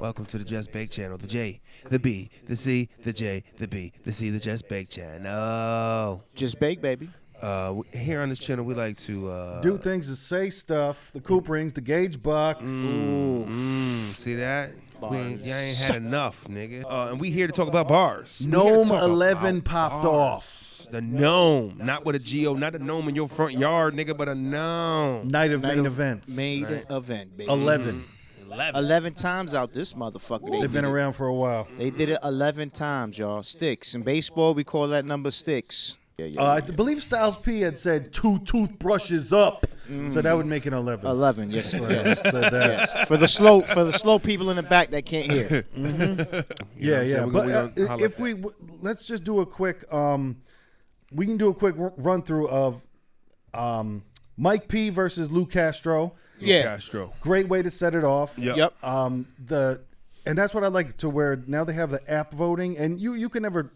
Welcome to the Just Bake channel. The J, the B, the C, the J, the B, the C, the Just Bake channel. Just bake, baby. Here on this channel, we like to do things to say stuff. The coop rings, the gauge box. See that? Y'all ain't had enough, nigga. And we here to talk about bars. Gnome 11 popped off. The Gnome, not with a G-O, not a gnome in your front yard, nigga, but a gnome. Night of main events. Main event, baby. 11. 11 times out this motherfucker. They've been around for a while. They did it 11 times, y'all. Sticks. In baseball, we call that number sticks. I believe Styles P had said 2 toothbrushes up, so that would make it 11. 11, yes, Said yes. that. Yes. For the slow people in the back that can't hear. Yeah. But if let's just do a quick, we can do a quick run through of Mike P versus Lou Castro. Castro. Great way to set it off. Yep. And that's what I like, to where now they have the app voting, and you can never.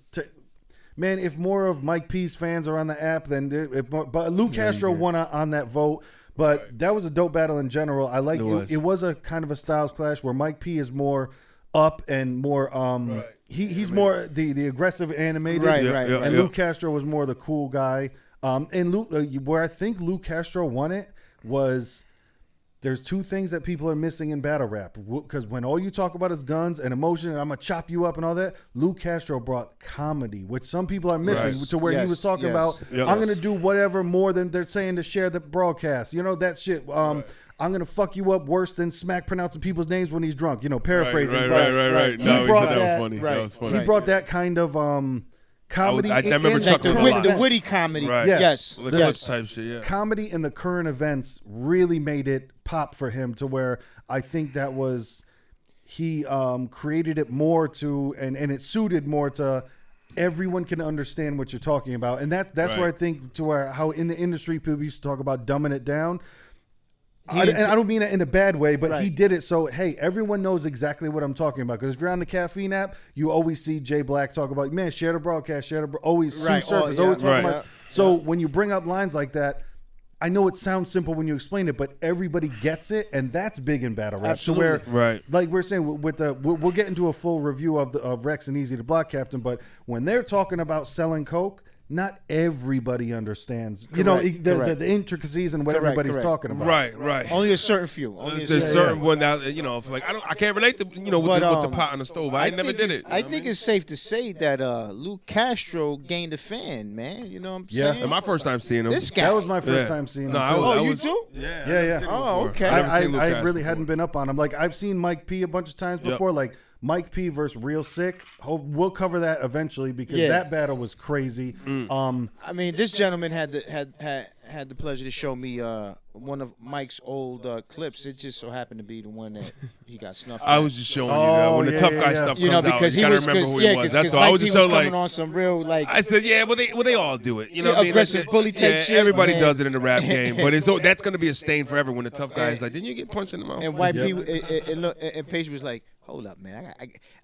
Man, if more of Mike P's fans are on the app, then but Lou Castro won on that vote. But that was a dope battle in general. I like it. It was a kind of a styles clash where Mike P is more up and more he's more the aggressive animated, right. And Lou Castro was more the cool guy. And where I think Lou Castro won it was, there's 2 things that people are missing in battle rap. Because when all you talk about is guns and emotion and I'm going to chop you up and all that, Lou Castro brought comedy, which some people are missing, to where he was talking about, I'm going to do whatever more than they're saying to share the broadcast. You know, that shit. I'm going to fuck you up worse than Smack pronouncing people's names when he's drunk. You know, paraphrasing. Right. No, he brought that was funny. Right. That was funny. He brought that kind of comedy. I remember Like chuckling the witty comedy. Right. Yes. Type shit, yeah. Comedy in the current events really made it pop for him, to where I think that was, he created it more to, and it suited more to everyone can understand what you're talking about. And that's where I think, to where how in the industry people used to talk about dumbing it down. I don't mean it in a bad way, but he did it so, hey, everyone knows exactly what I'm talking about. Because if you're on the Caffeine app, you always see Jay Black talk about, man, share the broadcast, always Sue Surface, always talking about. So when you bring up lines like that, I know it sounds simple when you explain it, but everybody gets it, and that's big in battle rap. Absolutely. So where, like we're saying, we'll get into a full review of Rex and Easy the Block Captain, but when they're talking about selling coke, not everybody understands, you know, the intricacies and what everybody's talking about. Right. Only a certain few. There's certain one that, you know, it's like I can't relate to, you know, with the pot on the stove. I never did it. I think it's safe to say that Lou Castro gained a fan, man. You know what I'm saying? And my first time seeing him. This guy. That was my first time seeing him. No, you too? Yeah. Oh, okay. I really hadn't been up on him. Like, I've seen Mike P a bunch of times before. Like Mike P versus Real Sick. We'll cover that eventually, because that battle was crazy. I mean, this gentleman had the pleasure to show me one of Mike's old clips. It just so happened to be the one that he got snuffed. I was just showing you that when the tough guy stuff you know, comes because out, you gotta remember who he was. That's all. I was just showing, like, on some real, like, I said, they all do it. You know what I mean? Aggressive bully type shit. Everybody does it in the rap game, but that's going to be a stain forever when the tough guy is like, didn't you get punched in the mouth? And White P and Paige was like, hold up, man.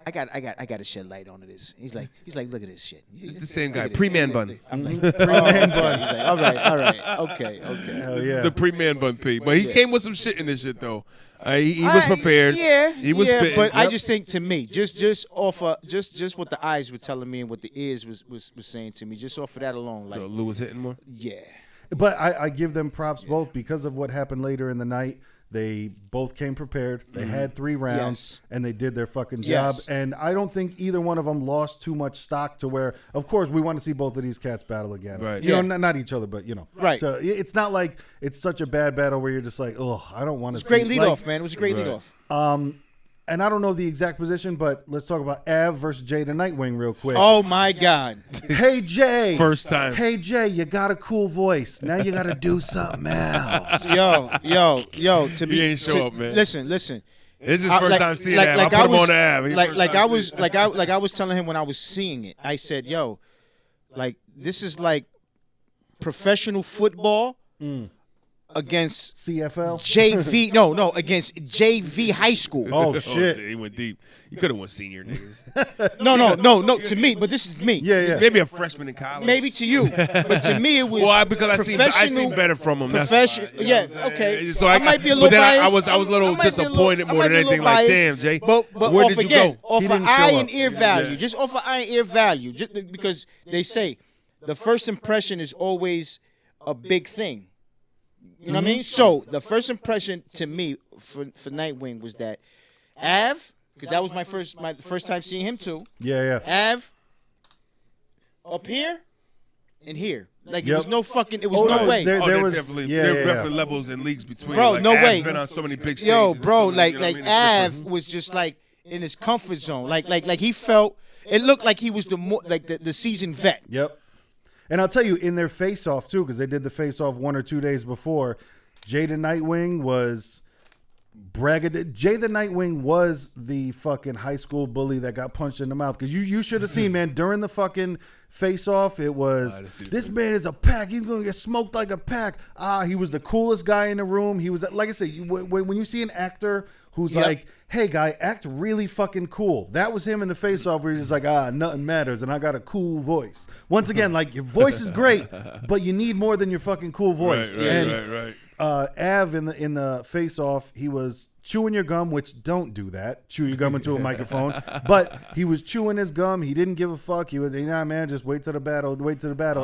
I got to shed light onto this. He's like, look at this shit. It's the same guy, pre-man bun. I'm like, pre-man bun. He's like, all right, okay. Hell yeah. The pre-man bun P. But he came with some shit in this shit though. He was prepared. He was spitting. But I just think, to me, just off just what the eyes were telling me and what the ears was saying to me, just off of that alone, like, Lou was hitting more. Yeah. But I give them props both, because of what happened later in the night. They both came prepared. They had 3 rounds, and they did their fucking job. And I don't think either one of them lost too much stock, to where, of course, we want to see both of these cats battle again. Right. You know, not each other, but, you know. Right. So it's not like it's such a bad battle where you're just like, oh, I don't want to see. Great lead off, man. It was a great lead off. And I don't know the exact position, but let's talk about Av versus Jay the Nightwing real quick. Oh, my God. Hey, Jay. First time. Hey, Jay, you got a cool voice. Now you got to do something else. Yo. To be, He ain't show up, man. Listen. This is his first time seeing Av. I put him on the Av. I was telling him when I was seeing it, I said, yo, like, this is like professional football against CFL. JV. No, against JV high school. Oh shit. He went deep. He could have won senior niggas. No. To me, but this is me. Yeah. Maybe a freshman in college. Maybe to you, but to me it was because I seen better from him. Professional. That's why. Yeah. Okay. So I might be a little but then biased. I was a little disappointed more than anything. Like, damn, Jay. But where off did you again, go? off He of didn't show eye up. and ear value, just off of eye and ear value, just because they say the first impression is always a big thing. You know what I mean? So the first impression to me for Nightwing was that Av, because that was my first time seeing him too. Yeah. Av up here and here. Like Yep. it was no way. There was definitely levels and leagues between. Bro, like, no Av's way. Been on so many big stages. Yo, bro, You know like what I mean? It's Av different. was just like in his comfort zone. Like he felt it looked like he was the seasoned vet. Yep. And I'll tell you, in their face-off, too, because they did the face-off 1 or 2 days before, Jay the Nightwing was Jay the Nightwing was the fucking high school bully that got punched in the mouth. Because you should have seen, man, during the fucking face-off, it was, this man is a pack. He's going to get smoked like a pack. He was the coolest guy in the room. He was, like I said, when you see an actor who's like, hey, guy, act really fucking cool. That was him in the face-off where he's just like, nothing matters, and I got a cool voice. Once again, like, your voice is great, but you need more than your fucking cool voice. Right. Av in the face-off, he was chewing your gum, which don't do that. Chew your gum into a microphone. But he was chewing his gum. He didn't give a fuck. He was, nah, man, just wait till the battle.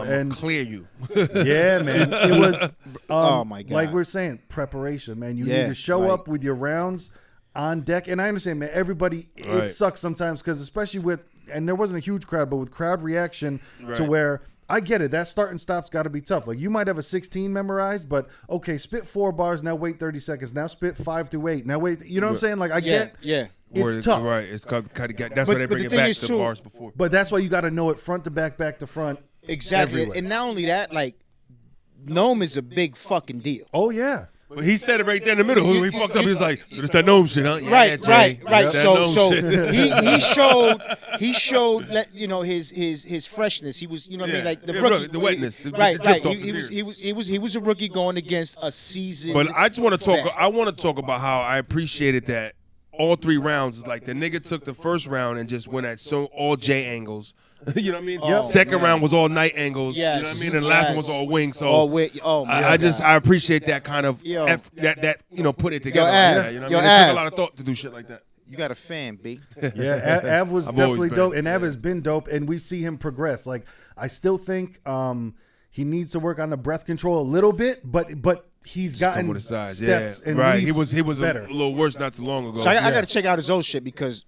And clear you. yeah, man. It was, Oh, my God. like we're saying, preparation, man. You Yeah, need to show right. up with your rounds on deck. And I understand, man, everybody, Right. it sucks sometimes because especially with, and there wasn't a huge crowd, but with crowd reaction to Right. where, I get it, that start and stop's got to be tough. Like, you might have a 16 memorized, but okay, spit 4 bars, now wait 30 seconds, now spit 5 to 8, now wait, you know what I'm saying? Like, I get, it's tough. Right. It's kind of that's But- why they but bring the it thing back is, to too- bars before. But that's why you got to know it front to back to front. Exactly. everywhere. And not only that, like Nome is a big fucking deal. Oh, yeah. But he said it right there in the middle. When he fucked up, he was like, "It's that Nome shit, huh?" Yeah, Right. Jay. It's that So Nome shit. he showed that, you know, his freshness. He was, you know what I mean, like the Yeah, rookie, the wetness. It Right. dripped off He his was ears. he was a rookie going against a seasoned. But I just want to talk. vet. I want to talk about how I appreciated that all 3 rounds is like the nigga took the first round and just went at all J angles. You know what I mean? Yep. Second round was all night angles. Yes. You know what I mean? And the last Yes. one was all wing. So I appreciate that kind of Yo. that you know, put it together. Av. like that, you know what Yo, I mean? It took Av. a lot of thought to do shit like that. You got a fan, B. Yeah, Av was I've definitely always been, dope, and Av yeah. has been dope, and we see him progress. Like, I still think he needs to work on the breath control a little bit, but he's Come gotten with the size, steps yeah. and Right. leaps He was better. a little worse not too long ago. So I got to check out his old shit because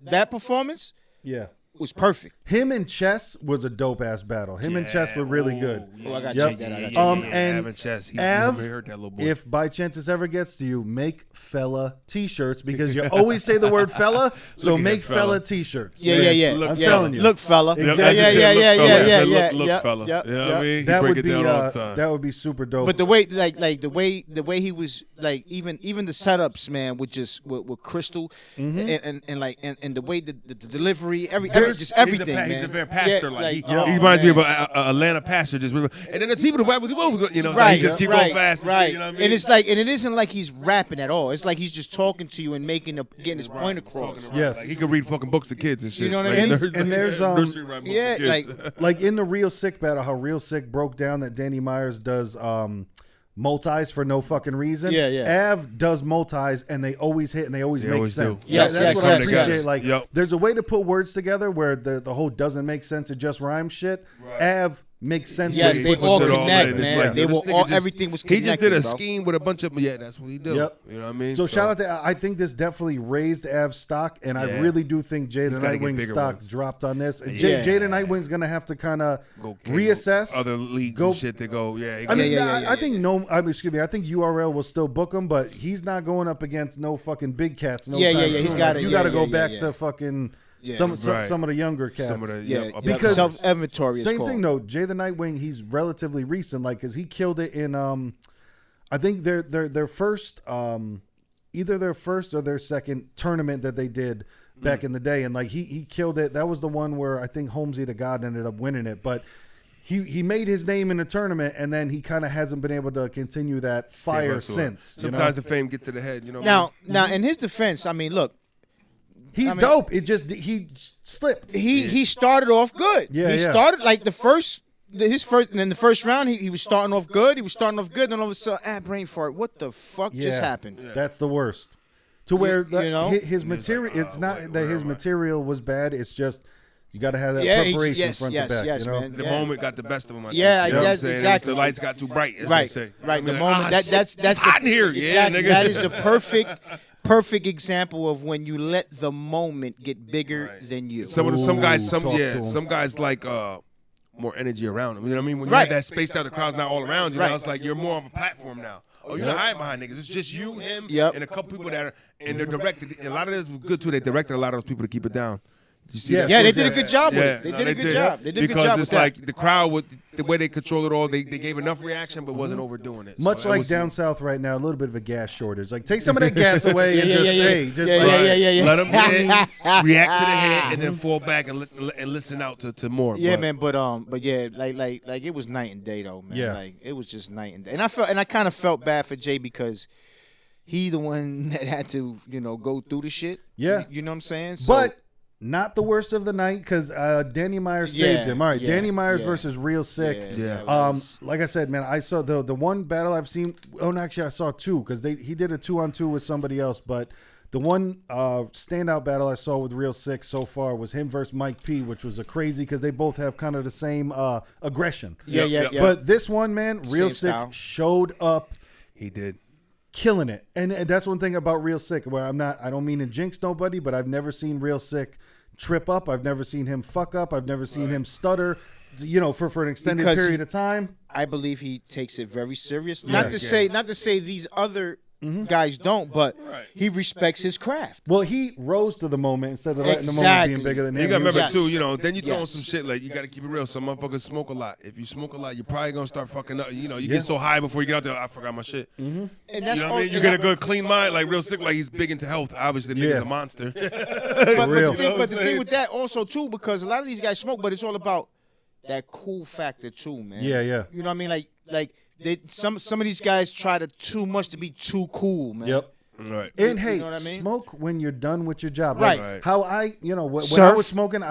that performance Yeah. was perfect. Him and Chess was a dope ass battle. Him and Chess were really good. Oh, I gotta Yep. check that out. I gotta check And Av and Chess. He Av, heard that little boy. if by chance this ever gets to you, make fella t-shirts because you always say the word fella, so Look at make that fella. fella t-shirts. Yeah, man. yeah, yeah. Look, I'm yeah. telling you. Look, fella. Yep, Exactly. that's the Yeah, shit. yeah, Look, yeah, fella. yeah, Look, yeah, Look, yeah, fella. yeah, You know what yeah. I mean? He That break would it be down all the time. that would be super dope. But the way, like the way he was, like even the setups, man, with Crystal, and the way the delivery, just everything, man. He's a very pastor, Yeah, like he oh, reminds me man. of a Atlanta pastor, just and then the team of the white was, you know, Right, he just keep right, going fast, and right. shit, you know what I mean? And it's like, and it isn't like he's rapping at all. It's like he's just talking to you and getting his point across. Yes. Like, he could read fucking books to kids and shit. You know what I Like, mean? And there's, nursery rhyme books to Yeah, kids. like in the Real Sick battle, how Real Sick broke down that Danny Myers does multis for no fucking reason. Yeah, yeah. Av does multis and they always hit and they always They make always do. sense. Yes, That's yes, what I yes, appreciate. yes. Like, Yep. there's a way to put words together where the whole doesn't make sense. It just rhymes shit. Av makes sense. Yes, when they he puts puts all it connect, in. It's man. like, They this were nigga all, just- everything was He connected. just did a bro. scheme with a bunch of that's what he do. Yep. You know what I mean? So shout out to, I think this definitely raised Av's stock, and I Yeah. really do think Jay the He's gotta get Nightwing bigger stock ones. dropped on this. And Yeah. Jay the Nightwing's gonna have to kind of Go reassess other leagues Go- and shit to go. Yeah, I mean, yeah, I think excuse me. I think URL will still book him, but he's not going up against no fucking big cats. No Yeah, time yeah, yeah, he's soon. gotta- You yeah, got to yeah, go yeah, back yeah. to fucking Yeah. some Right. of the younger cats. some of the Yeah, Because- self-inventory. Same thing though. Jay the Nightwing, he's relatively recent, like because he killed it in I think their first either their first or their second tournament that they did back in the day, and like he killed it. That was the one where I think Holmesy the God ended up winning it, but he made his name in the tournament, and then he kind of hasn't been able to continue that fire since. Sometimes the fame get to the head. Now, in his defense, I mean, look, he's dope. It just he slipped. He started off good. Yeah, he started like the first and in the first round he was starting off good. Then all of a sudden, brain fart. What the fuck just happened? Yeah. That's the worst. To where his material, like, it's not that his am I? material was bad. It's just you got to have that yes, preparation front to back. yes, you know? man. The moment got the best of him. Yeah, you know what I'm yes, saying? exactly. The lights got too bright, as Right, they say. right. The Like, moment that's it's hot in here. exactly, Yeah, nigga. that is the perfect example of when you let the moment get bigger than you. Some Talk to him. some guys like more energy around them. You know what I mean? When you Right. have that spaced out, the crowd's not all around you. Right. Now it's like you're more of a platform now. Oh, you're not hiding behind niggas. It's just you, him, Yep. and a couple people that are, and they're directed. And a lot of this was good too. They directed a lot of those people to keep it down. Did you see that? Yeah, they did a good job with it. They no, did a good job. They did a good because job it's with that. like the crowd with the way they control it all. They gave enough reaction, but wasn't overdoing it. Much So that like was- down south right now, a little bit of a gas shortage. Like take some of that gas away and just hey, just Yeah, like, yeah. Let them react to the hit and then fall back and listen out to more. Yeah, But- man, but yeah, like it was night and day though, man. Yeah. Like it was just night and day. And I kind of felt bad for Jay because he the one that had to, go through the shit. Yeah. You know what I'm saying? So, but not the worst of the night because Danny Myers saved him. All right, Danny Myers versus Real Sick. Yeah. Like I said, man, I saw the one battle I've seen. Oh, no, actually, I saw two because he did a 2-on-2 with somebody else. But the one standout battle I saw with Real Sick so far was him versus Mike P, which was a crazy because they both have kind of the same aggression. Yeah. But this one, man, Real Same Sick style. showed up. He did. Killing it, and that's one thing about Real Sick. Where I don't mean to jinx nobody, but I've never seen Real Sick trip up. I've never seen him fuck up. I've never seen him stutter, for an extended Because period of time. I believe he takes it very serious. Yeah. Not to say these other guys don't, but he respects his craft. Well, he rose to the moment instead of letting the moment Exactly. being bigger than him. You gotta He was remember Yes. too, then you throwing Yes. some shit like you gotta keep it real. Some motherfuckers smoke a lot. If you smoke a lot, you're probably gonna start fucking up. You get so high before you get out there. I forgot my shit. And You that's know what all, I mean? You get a good clean mind, like Real Sick, like he's big into health. Obviously, the nigga's Yeah. a monster. But real. the thing with that also too, because a lot of these guys smoke, but it's all about that cool factor too, man. Yeah. You know what I mean? Like some of these guys try to too much to be too cool, man. Yep. Right. And hey, know what I mean? smoke when you're done with your job. Right. Like, how when I Surf. was smoking,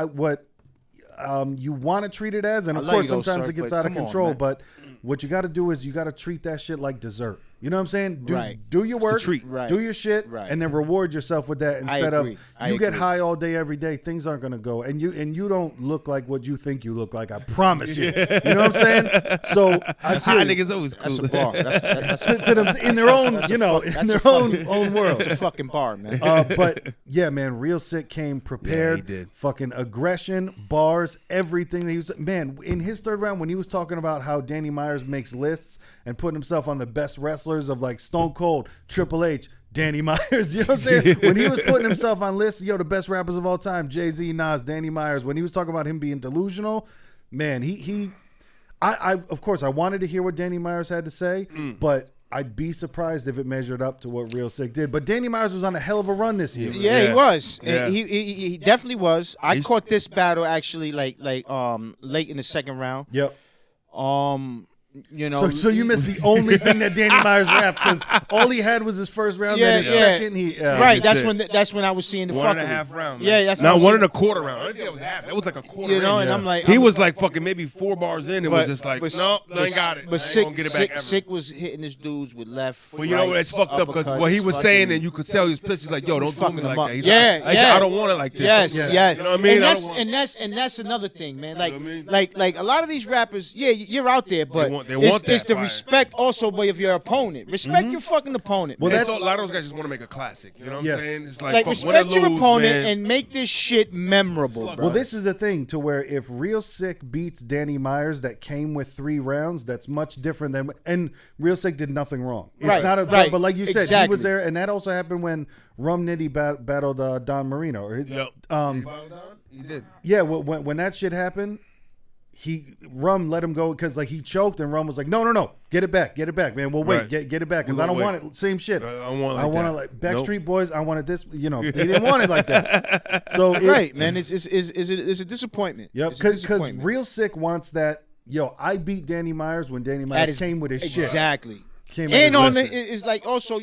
you want to treat it as, and I of love course you though, sometimes Surf, it gets but out of come on, control. man. But what you got to do is you got to treat that shit like dessert. You know what I'm saying? Right. Do your work, treat. Right. do your shit, Right. and then reward yourself with that instead of agree. I you get agree. high all day every day. Things aren't gonna go, and you don't look like what you think you look like. I promise you. You know what I'm saying? So I High feel niggas always cool. That's a bar. That's to them in their own, that's a in their own world. It's a fucking bar, man. But yeah, man, Real Sick came prepared. he did. Fucking aggression, bars, everything. That he was, man, in his third round when he was talking about how Danny Myers makes lists and putting himself on the best wrestlers of like Stone Cold, Triple H, Danny Myers. You know what I'm saying? When he was putting himself on lists, the best rappers of all time, Jay-Z, Nas, Danny Myers. When he was talking about him being delusional, man, I of course I wanted to hear what Danny Myers had to say, but I'd be surprised if it measured up to what Real Sick did. But Danny Myers was on a hell of a run this year. Yeah, he was. Yeah. He definitely was. I caught this battle actually like late in the second round. Yep. So you missed the only thing that Danny Myers rapped because all he had was his first round. Yeah, then his yeah. second, Right, that's that's when I was seeing the One and a fuckery. half round. Yeah, that's not what I was one saying. and a quarter round. I didn't think it was half. That was like a quarter. You know, in. and I'm like, He was like fucking maybe 4 bars in. It was just like, but- no, I ain't got it. But I ain't gonna get it back ever. Sick was hitting his dudes with left. Well, you know what? It's fucked up because what he was saying, and you could tell he was pissed. He's like, "Yo, don't do me fucking like him up. that." He's Yeah, like, yeah. I don't want it like this. Yes, yeah. You know what I mean? And that's another thing, man. Like, You know what I mean? like a lot of these rappers, yeah, you're out there, but want that it's the fire. respect also of your opponent. Respect your fucking opponent. Well, man. Well, a lot of those guys just want to make a classic. You know what Yes. I'm saying? It's like, like fuck, respect win or your lose, opponent man. and make this shit memorable, bro. Well, this is the thing to where if Real Sick beats Danny Myers that came with 3 rounds, that's much different than and Real Sick did nothing wrong. It's Right, not a right. but like you said, he Exactly. was there, and that also happened when Rum Nitty battled Don Marino. Or Yep. He did. Yeah, when that shit happened, Rum let him go because like he choked, and Rum was like, no, get it back, man. We'll wait, Right. get it back because We I don't will want it. Same shit. I don't want it I like want that. it like Backstreet Nope. Boys. I wanted this. They didn't want it like that. So right, man. It's a disappointment. Yep, It's a because disappointment. Real Sick wants that yo, I beat Danny Myers when Danny Myers came with his shit. Exactly. And on it's like also,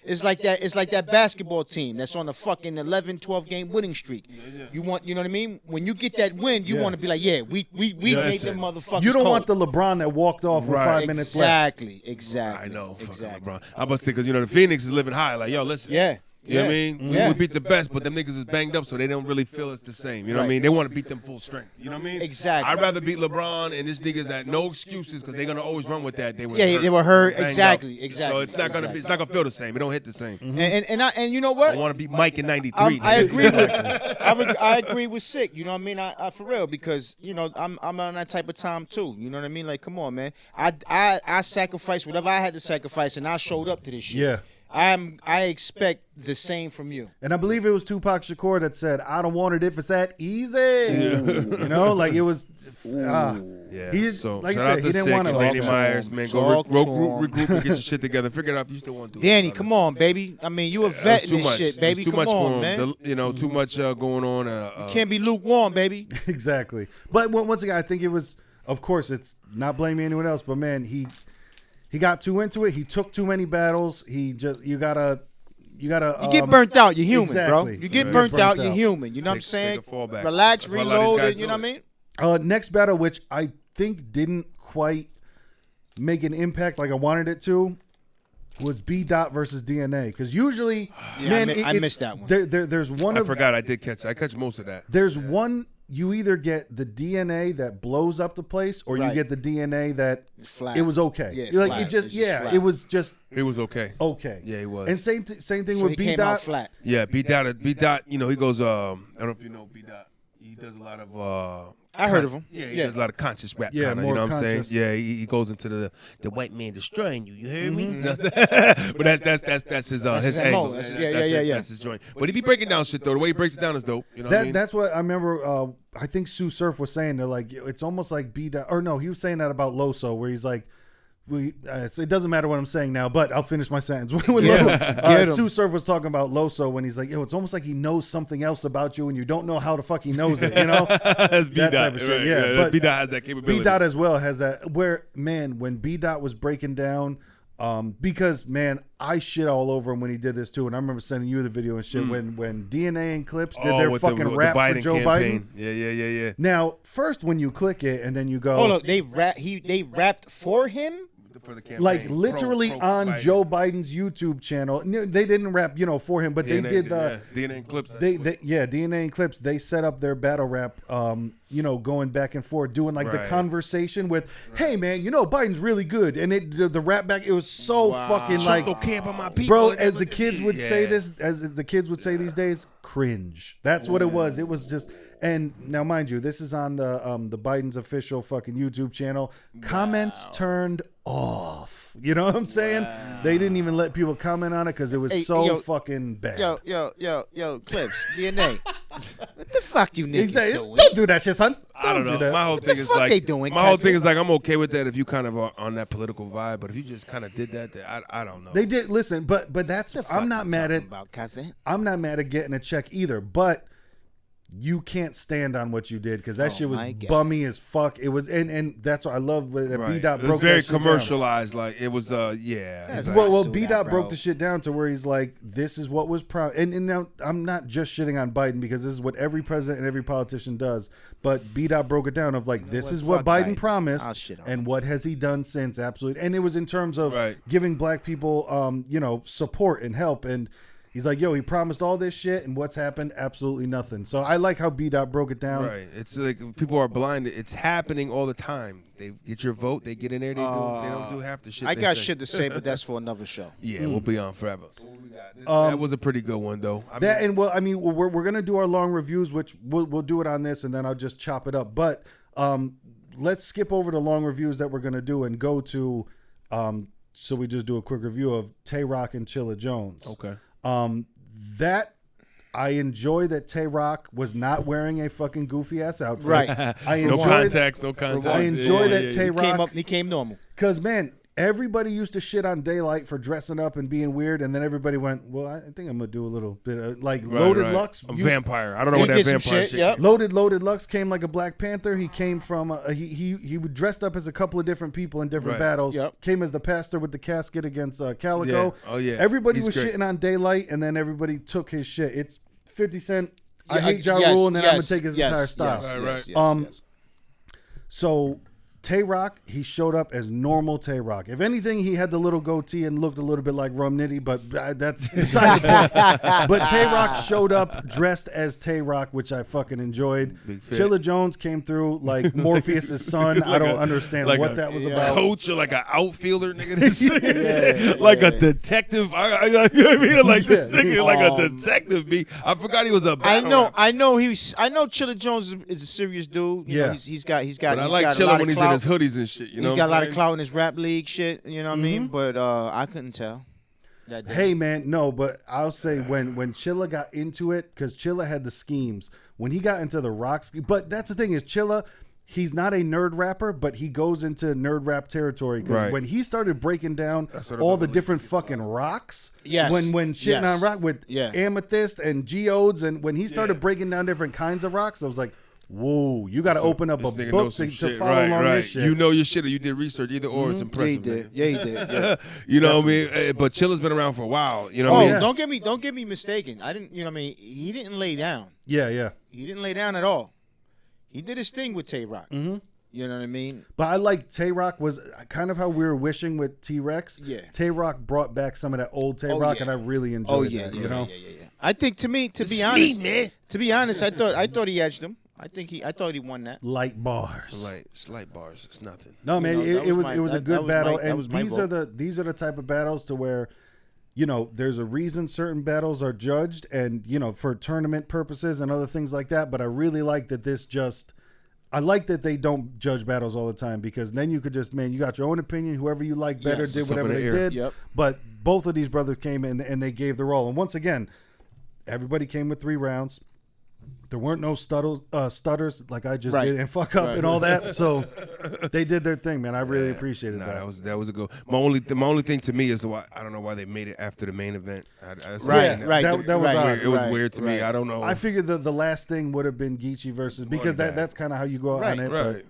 it's like that basketball team that's on a fucking 11, 12 game winning streak. You want, you know what I mean? When you get that win, you want to be like, we made them motherfuckers. You don't cold. want the LeBron that walked off with 5 minutes left. Exactly. I know. Exactly. LeBron. I'm about to say because the Phoenix is living high. Like, yo, listen. Yeah. You know what I mean? Yeah. We beat the best, but them niggas is banged up, so they don't really feel it's the same. You know what I mean? They want to beat them full strength. You know what I mean? Exactly. I'd rather beat LeBron and this niggas at no excuses because they're gonna always run with that. They were they were hurt. banged Exactly. up. Exactly. So it's not gonna be. It's not gonna feel the same. It don't hit the same. And you know what? I want to beat Mike in '93. I agree with I agree with Sick. You know what I mean? I for real, because I'm on that type of time too. You know what I mean? Like, come on, man. I sacrificed whatever I had to sacrifice, and I showed up to this shit. Yeah. I expect the same from you. And I believe it was Tupac Shakur that said, "I don't want it if it's that easy." You know, like it was. Yeah. He's So like I shout out said, to he didn't Sick, want to. Danny Myers, man. Go regroup and get your shit together. Figure it out if you still want to do it. Danny, come on, baby. I mean, you a vet in this shit, baby. It's too Come much on, for him. man. Too much going on. Can't be lukewarm, baby. Exactly. But once again, I think it was. Of course, it's not blaming anyone else, but man, he got too into it. He took too many battles. You gotta. You get burnt out. You're human, exactly. bro. You get burnt out. You're human. You know what I'm saying? Take a fallback. Relax, That's why a lot of these reload. guys You know do what I mean? Next battle, which I think didn't quite make an impact like I wanted it to, was B. Dot versus DNA. Because usually, man, I missed that one. There's one I forgot I did catch. I catch most of that. There's one. You either get the DNA that blows up the place, or you get the DNA that flat. It was okay. Yeah, like flat. it just, It's just flat. it was just It was okay. okay. Yeah, it was. And same thing So with he B. came Dot. out flat. Yeah, B. Dot. He goes. I don't know if you know B. Dot. He does a lot of. I heard of him. Yeah, he does a lot of conscious rap. Yeah, kinda, more you know what I'm saying? conscious. Yeah, he goes into the white man destroying you. You heard me? But that's his his angle. MO. That's his joint. But he be breaking down shit though. The way he breaks it down is dope. You know what I mean? That's what I remember. I think Sue Surf was saying. They're like, it's almost like B. Dot, or no, he was saying that about Loso, where he's like, it doesn't matter what I'm saying now, but I'll finish my sentence. Sue Surf was talking about Loso when he's like, yo, it's almost like he knows something else about you and you don't know how the fuck he knows it, you know? That's B. That Dot. type of shit. Right, Yeah, but B. Dot has that capability. B. Dot as well has that, where, man, when B. Dot was breaking down, because, man, I shit all over him when he did this too, and I remember sending you the video and shit when DNA and Clips did their fucking rap for Joe campaign. Biden. Yeah. Now, first when you click it and then you go, Hold up, they rapped for him? For the campaign. like literally Pro on Biden. Joe Biden's YouTube channel. No, they didn't rap, for him, but they did the DNA and Clips. DNA and Clips. They set up their battle rap, going back and forth, doing like the Right. conversation with, "Hey man, Biden's really good," and the rap back. It was so fucking like, don't care about my people. bro. As the kids would say this, as the kids would say these days, cringe. That's what it was. It was just. And now, mind you, this is on the Biden's official fucking YouTube channel. Comments turned off. You know what I'm saying? They didn't even let people comment on it because it was fucking bad. Yo, Clips, DNA. What the fuck you niggas Exactly. doing? Don't do that shit, son. I don't do know. that. My whole thing is fuck like they doing, my whole cousin? thing is like I'm okay with that if you kind of are on that political vibe, but if you just kind of did that, I don't know. They did listen, but that's I'm not mad at I'm not mad at getting a check either, but you can't stand on what you did because that shit was bummy as fuck. It was, and that's what I love with that. Right. B. Dot It was broke very that shit down. commercialized. Like it was, it's like- Well, sue B. that, Dot bro. broke the shit down to where he's like, this is what was proud. And now I'm not just shitting on Biden because this is what every president and every politician does. But B. Dot broke it down of like, this is what Fuck Biden I'll promised shit on and what has he done since. Absolutely. And it was in terms of Right. giving black people, support and help. And he's like, yo, he promised all this shit, and what's happened? Absolutely nothing. So I like how B. Dot broke it down. Right. It's like people are blinded. It's happening all the time. They get your vote. They get in there. They don't do half the shit. I they got say. shit to say, but that's for another show. Yeah, we'll be on forever. So what we got? That was a pretty good one, though. We're gonna do our long reviews, which we'll do it on this, and then I'll just chop it up. But let's skip over the long reviews that we're gonna do and go to. So we just do a quick review of Tay Rock and Chilla Jones. Okay. That I enjoy that Tay Rock was not wearing a fucking goofy ass outfit. Right. I No enjoy context. No context. I enjoy that Tay He Rock came normal. because man, everybody used to shit on Daylight for dressing up and being weird, and then everybody went, well, I think I'm gonna do a little bit of Loaded Lux. A vampire. I don't know He what that did some vampire shit. yep. Loaded Lux came like a Black Panther. He came from he dressed up as a couple of different people in different battles. Yep. Came as the pastor with the casket against Calico. Yeah. Oh yeah. Everybody He's was great. shitting on Daylight, and then everybody took his shit. It's 50 Cent. I Yeah, hate Ja yes, Rule, and then I'm gonna yes, take his yes, entire style. yes, Right, yes, right. yes. So Tay Rock, he showed up as normal Tay Rock. If anything, he had the little goatee and looked a little bit like Rum Nitty, but that's beside the point. But Tay Rock showed up dressed as Tay Rock, which I fucking enjoyed. Big fit. Chilla Jones came through like Morpheus' son. I don't understand like what that was about. Coach or like an outfielder, nigga. This Yeah, like yeah. a detective. I you know what I mean? Like this nigga, like a detective. I forgot he was a. I battle know, rapper. I know Chilla Jones is a serious dude. You know, Yeah. he's got. But I he's like got a Chilla lot when of he's in clout. his hoodies and shit. You know He's what got I'm a lot of saying? clout in his rap league shit. You know what I mean? But I couldn't tell. That day. Hey man, no, but I'll say when Chilla got into it, because Chilla had the schemes. When he got into the rock scheme, but that's the thing is Chilla, he's not a nerd rapper, but he goes into nerd rap territory. Because Right. when he started breaking down That's what I all thought the it was. different fucking rocks, Yes. when shitting Yes. on rock with Yeah. amethyst and geodes, and when he started breaking down different kinds of rocks, I was like, whoa, you got to open up a This nigga book knows some to shit. follow Right, along right. this shit. You know your shit or you did research either or. It's Yeah, he impressive. did. nigga. Yeah, he did. Yeah. You know what I mean? But Chilla's been around for a while. You know what Oh, I mean? yeah. don't get me mistaken. I didn't. You know what I mean? He didn't lay down. yeah. He didn't lay down at all. He did his thing with Tay Rock. Mm-hmm. You know what I mean? But I like Tay Rock was kind of how we were wishing with T-Rex. Yeah. Tay Rock brought back some of that old Tay Oh, Rock, yeah. and I really Oh enjoyed yeah, that. yeah, You know, yeah. I think to be It's honest, me, man. to be honest, I thought he edged him. I thought he won that. light bars. Slight bars. It's nothing. No, man, You know, that it was was my- a that good was battle, my- that and was my vote. these are the type of battles to where, you know, there's a reason certain battles are judged, and you know, for tournament purposes and other things like that. But I really like that I like that they don't judge battles all the time, because then you could just, man, you got your own opinion. Whoever you like better Yes. did It's up whatever in the they air. did. Yep. But both of these brothers came in and they gave the role. And once again, everybody came with 3 rounds. There weren't no stutters like I just Right. did and fuck up Right. and all that. So they did their thing, man. I really appreciated Nah, that. that was a good. My only thing to me is why I don't know why they made it after the main event. That's Right, something right. That was right, odd. Weird. It was right, weird to me. right. I don't know. I figured the last thing would have been Geechee versus, because bad. that's kind of how you go Right. on it. right.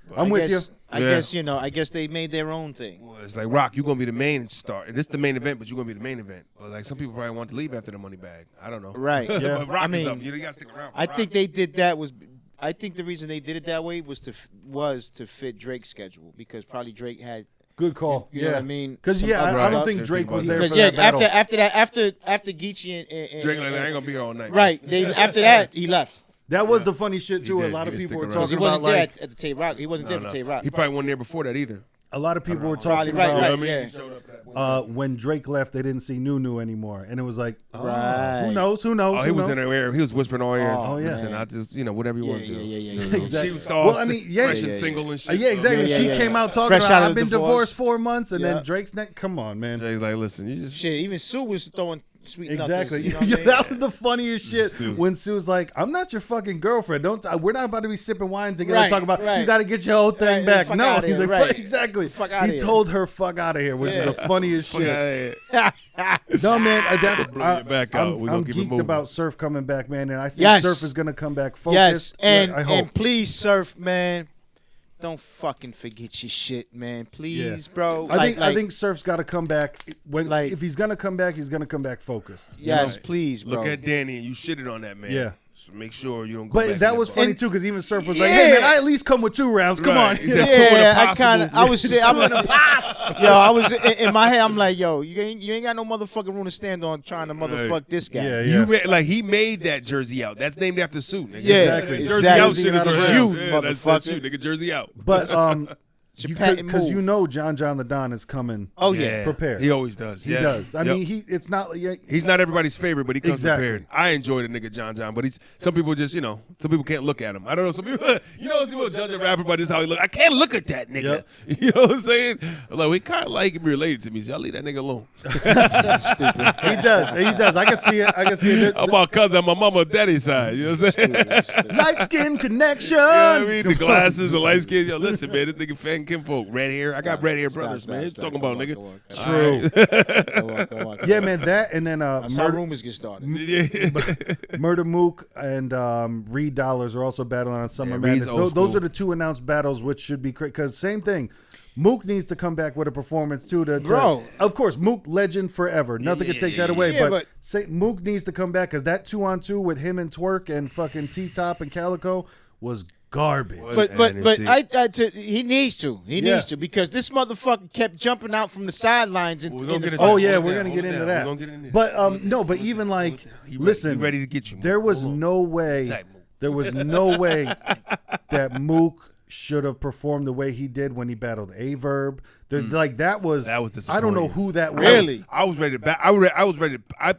But I'm with you. I Yeah. guess I guess they made their own thing. Well, it's like Rock, you're gonna be the main star. And this is the main event, but you're gonna be the main event. But like some people probably want to leave after the money bag. I don't know. Right. Yeah. But Rock I mean, is up. You gotta stick around. For I Rock. think they did that was. I think the reason they did it that way was to fit Drake's schedule, because probably Drake had. Good call. You know what I mean? Because Some I other don't stuff. think Drake was there Because for that battle. after Geechee and Drake like, I ain't gonna be here all night. right, after that he left. That was the funny shit too. did. A lot He of didn't people were stick around. He talking wasn't about there like at the Tay Rock. He wasn't there for Tay Rock. He probably wasn't there before that either. a lot of people were Probably talking right, about right, I mean? yeah. He showed up that one. when Drake left, they didn't see Nunu anymore, and it was like, oh, Right. who knows? Who knows? Oh, Who he was knows? in her ear. He was whispering all ear. Oh, yeah. Listen, I just, whatever you Yeah, want to do. yeah. Exactly. She was all Well, I mean, yeah, fresh and yeah. single and shit. Yeah, exactly. Yeah, She yeah. came out talking Fresh about, out of I've been divorce. divorced 4 months, and Yeah. then Drake's neck. Come on, man. Drake's like, listen, you just. Shit, even Sue was throwing sweet Exactly. knuckles. You know what I mean? That was the funniest shit Sue. when Sue's like, "I'm not your fucking girlfriend. We're not about to be sipping wine together. Right, Talk about right. you got to get your whole thing Right, back." fuck No, outta he's here, like, right. exactly. Fuck outta He here. told her, "Fuck out of here," which Yeah. is the funniest Fuck shit. outta here. No, man, that's Blow your back out. We I'm gonna keep it geeked moving. about Surf coming back, man, and I think Yes. Surf is gonna come back Yes, focused. and I hope. and please, Surf, man, don't fucking forget your shit, man. Please, bro. I think Surf's got to come back. Like- If he's gonna come back, he's gonna come back focused. you yes, know? please, bro. Look at Danny and you shitted on that man. Yeah. So make sure you don't go back But in that was box. funny too, because even Surf was like, "Hey man, Yeah. I at least come with 2 rounds. Come Right. on." He said, "Two and a Yeah, I possible." kind of, I was saying, yo, I was in my head. I'm like, yo, you ain't got no motherfucking room to stand on trying to motherfuck this guy. Yeah, You he made that jersey out. That's named after Sue. Nigga. Yeah, Exactly. Jersey exactly. out shit is You, around. motherfucker. Yeah, that's you, nigga. Jersey out. But patent because move. you know John the Don is coming. Oh yeah. Prepared. He always does. He yeah. does. I Yep. mean, it's not. Yeah, He's not everybody's favorite, but he comes Exactly. prepared. I enjoy the nigga John, but some people just, some people can't look at him. I don't know. Some people, some people judge a rapper by just how he look. I can't look at that nigga. Yep. You know what I'm saying? Like, we kind of like him related to me, so y'all leave that nigga alone. he does. He does. I can see it. I can see it. I'm my cousin, my mama, daddy's side. You know what I'm saying? Light skin connection. You know what I mean? The glasses, the light skin. Yo, listen, man, this nigga kinfolk. Red hair. I got red hair brothers, man. What you talking about, nigga? Come on. Yeah, man. That and then That's how rumors get started. Murder Mook and Reed Dollars are also battling on Summer Reed's Madness. old Those school. are the two announced battles, which should be because same thing. Mook needs to come back with a performance too. Bro. Of course, Mook legend forever. Nothing can take that away. Yeah, but Mook needs to come back because that 2-on-2 with him and Twerk and fucking T-Top and Calico was garbage. But he needs to. He needs to because this motherfucker kept jumping out from the sidelines. We're gonna get into Oh that. yeah, Hold we're it gonna down, get hold it into down. that. We're gonna get into But no, but even like, listen, he ready to get you. there was no way that Mook should have performed the way he did when he battled Averb. Like that was disappointing. I don't know who that was. Really? I was ready to bet. I was ready. I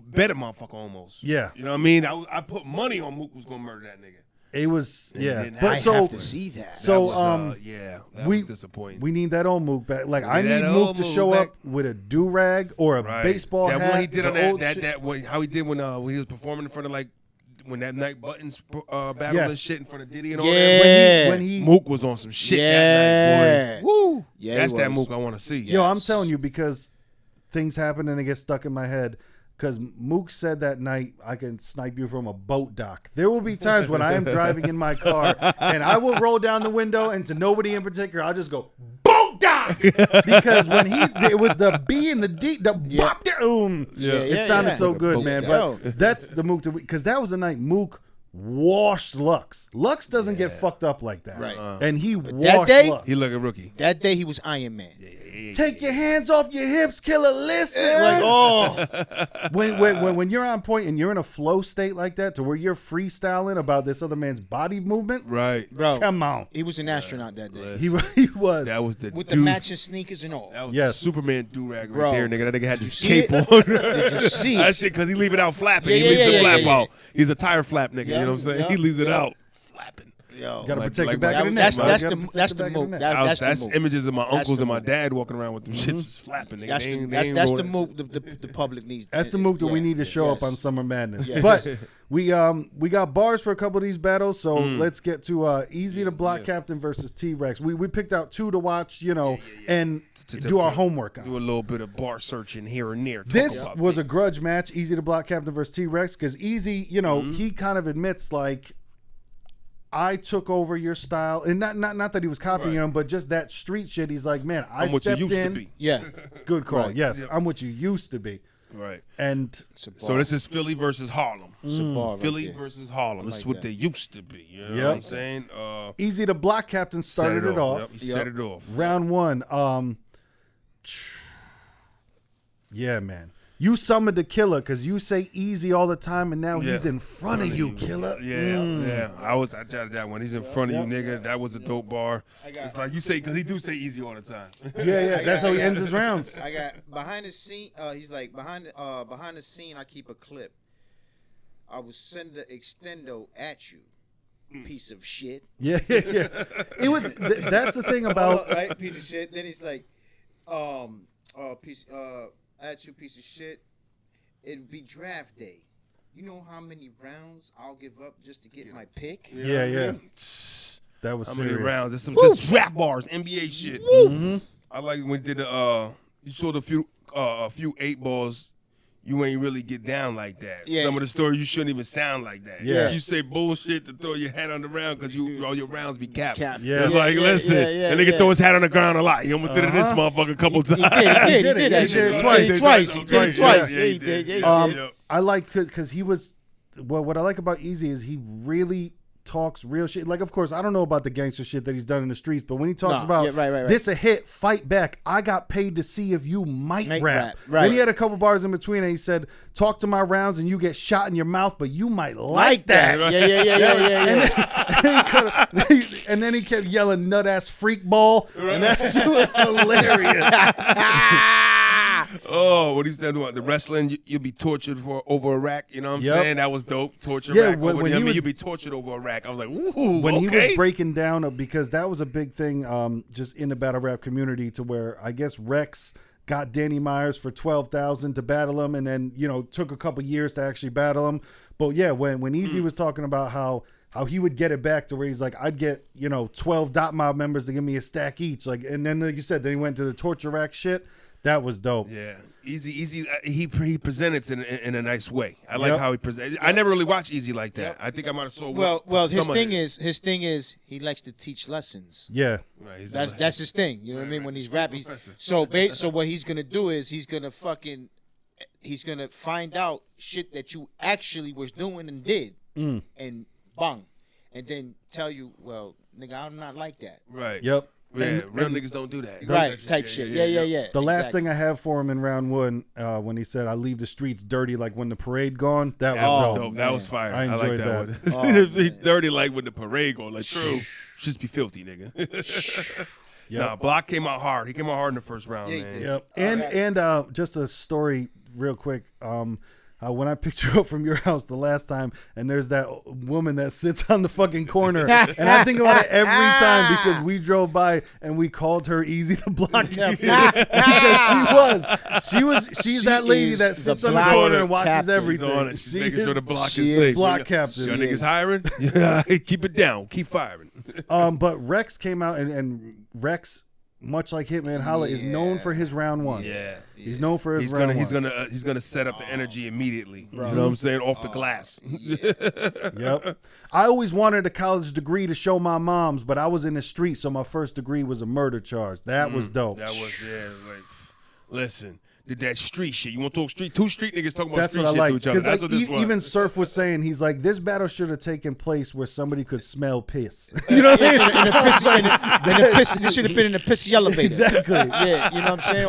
bet a motherfucker almost. Yeah. You know what I mean? I put money on Mook was gonna murder that nigga. It was didn't But I so have to see that. so that was disappointing. we need that old Mook back. Like I need need that Mook old to Mook show back. up with a do rag or a Right. baseball that hat. one he did on the old that shit. how he did when he was performing in front of like when that Night Buttons battle Yes. and shit in front of Diddy and all Yeah. that. when he Mook was on some shit that night, boy. Woo. Yeah, That's he that was. Mook I want to see. Yo, I'm telling you because things happen and they get stuck in my head. Because Mook said that night, I can snipe you from a boat dock. There will be times when I am driving in my car and I will roll down the window and to nobody in particular, I'll just go, boat dock! Because when it was the B and the D, the bop down. It sounded so good, man. But that's the Mook, because that was the night Mook washed Lux. Lux doesn't get fucked up like that. Right. And he that washed day- Lux. He look a rookie. That day he was Iron Man. Take your hands off your hips, killer. Listen, like when you're on point and you're in a flow state like that, to where you're freestyling about this other man's body movement, Right. Bro, come on, he was an astronaut that day. he was. That was the With the dude. matching sneakers and all. That was Yes. Superman do-rag right Bro. there, nigga. That nigga had this see cape it? on. Did you see That it? shit, because he leave it out flapping. Yeah, he yeah, leaves the yeah, flap yeah. out. He's a tire flap nigga, you know what I'm saying? Yeah, He leaves it yeah. out flapping. Yo, Gotta Like- protect like the back my- of the neck. that's man. that's Gotta the protect that's the the back of move. neck. That's That's the move. images of my That's uncles the and my move. dad walking around with them shits just flapping, nigga. That's They the ain't- that's, they ain't that's the rolling. move the public needs. That's the move that we need to show up yes. on Summer Madness. Yes. But we got bars for a couple of these battles, so let's get to Easy to Block Captain versus T-Rex. We picked out two to watch, and do our homework on. Do a little bit of bar searching here and there. This was a grudge match, Easy to Block Captain versus T-Rex, because Easy, he kind of admits like, I took over your style, and not that he was copying him, but just that street shit. He's like, man, I I'm what you stepped used in. to be. Yeah. Good call. Right. Yes, Yep. I'm what you used to be. Right. And So this is Philly versus Harlem. Philly right there. versus Harlem. This is what that. they used to be. You know Yep. what I'm saying? Easy to Block Captain started it off. Yep, he set it off. Round one. Yeah, man. You summoned the killer because you say easy all the time, and now he's in front of you, killer. Yeah. I jotted that one. He's in front of you, nigga. That was a dope bar. It's like you say, because he do say easy all the time. Yeah. That's how he ends his rounds. I got behind the scene. He's like behind the scene. I keep a clip. I will send the extendo at you, piece of shit. Yeah. It was. That's the thing about. Right, piece of shit. Then he's like, at you, piece of shit. It'd be draft day. You know how many rounds I'll give up just to get my pick? Yeah. That was How serious. many rounds? This is draft bars, NBA shit. I like when we did you showed a few 8 balls. You ain't really get down like that. Yeah. Some of the stories you shouldn't even sound like that. Yeah. You say bullshit to throw your hat on the ground because all your rounds be capped. Cap. Yeah. It's like, listen, and they can throw his hat on the ground a lot. He almost did it this motherfucker a couple times. He did it twice. He did it twice. Yeah, he did. Yeah. I like because he was. Well, what I like about Easy is he really talks real shit. Like, of course, I don't know about the gangster shit that he's done in the streets, but when he talks about right. this a hit, fight back. I got paid to see if you might rap. Right. Then he had a couple bars in between, and he said, "Talk to my rounds, and you get shot in your mouth, but you might like that." Yeah. And then he kept yelling "nut ass freak ball," and that's hilarious. Oh, what he said about the wrestling, you'll be tortured over a rack. You know what I'm Yep. saying? That was dope. Torture Yeah, rack. when he was- you'll be tortured over a rack. I was like, ooh, When he okay. was breaking down, because that was a big thing just in the battle rap community, to where I guess Rex got Danny Myers for $12,000 to battle him, and then took a couple years to actually battle him. But yeah, when Easy was talking about how how he would get it back to where he's like, I'd get 12 Dot Mob members to give me a stack each, like, and then like you said, then he went to the torture rack shit. That was dope. Yeah, Easy. He presented it in a nice way. I like how he presented. I never really watched Easy like that. I think I might have saw. Well, his thing is he likes to teach lessons. Yeah, right, that's his thing. You know what I mean? When he's rapping, so what he's gonna do is he's gonna find out shit that you actually was doing and did, and bang, and then tell you, well, nigga, I'm not like that. Right. Yep. Yeah, real niggas don't do that. Right, type shit. Yeah. The last thing I have for him in round one, when he said, "I leave the streets dirty like when the parade gone," that was dope. That was fire. I enjoyed like that. One. Dirty like when the parade gone. Like true, just be filthy, nigga. Nah, Block came out hard. He came out hard in the first round, man. Yep. And just a story real quick. When I picked you up from your house the last time, and there's that woman that sits on the fucking corner, and I think about it every time because we drove by and we called her Easy the Block Captain because she's that lady that sits on the corner and watches everything. She's making sure the block is safe. Block captain. Your niggas hiring? Yeah, keep it down. Keep firing. But Rex came out and Rex, much like Hitman Holla, is known for his round ones. Yeah. He's known for his round ones. He's gonna set up the energy immediately. You know what I'm saying? Off the glass. Yep. I always wanted a college degree to show my moms, but I was in the street, so my first degree was a murder charge. That was dope. That was like, listen. Did that street shit. You want to talk street? Two street niggas talking about That's street what I shit like. to each other. That's what this was. Even Surf was saying, he's like, this battle should have taken place where somebody could smell piss. You know what I mean? This should have been in a pissy elevator. Exactly. Yeah, you know what I'm saying?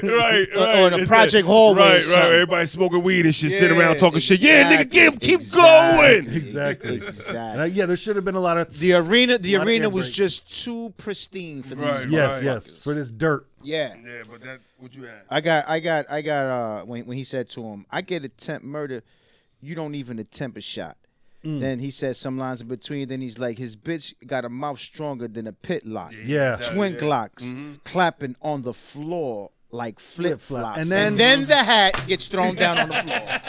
Right. Or in a project hallway. Right. Everybody smoking weed and shit, sitting around talking shit. Yeah, nigga, keep going. Exactly. There should have been a lot of the arena was just too pristine for these. Yes, for this dirt. Yeah, but that what you had? I got. When he said to him, "I get attempt murder, you don't even attempt a shot." Then he said some lines in between. Then he's like, "His bitch got a mouth stronger than a pit lock." Yeah, twin Glocks clapping on the floor like flip flops, and then the hat gets thrown down on the floor,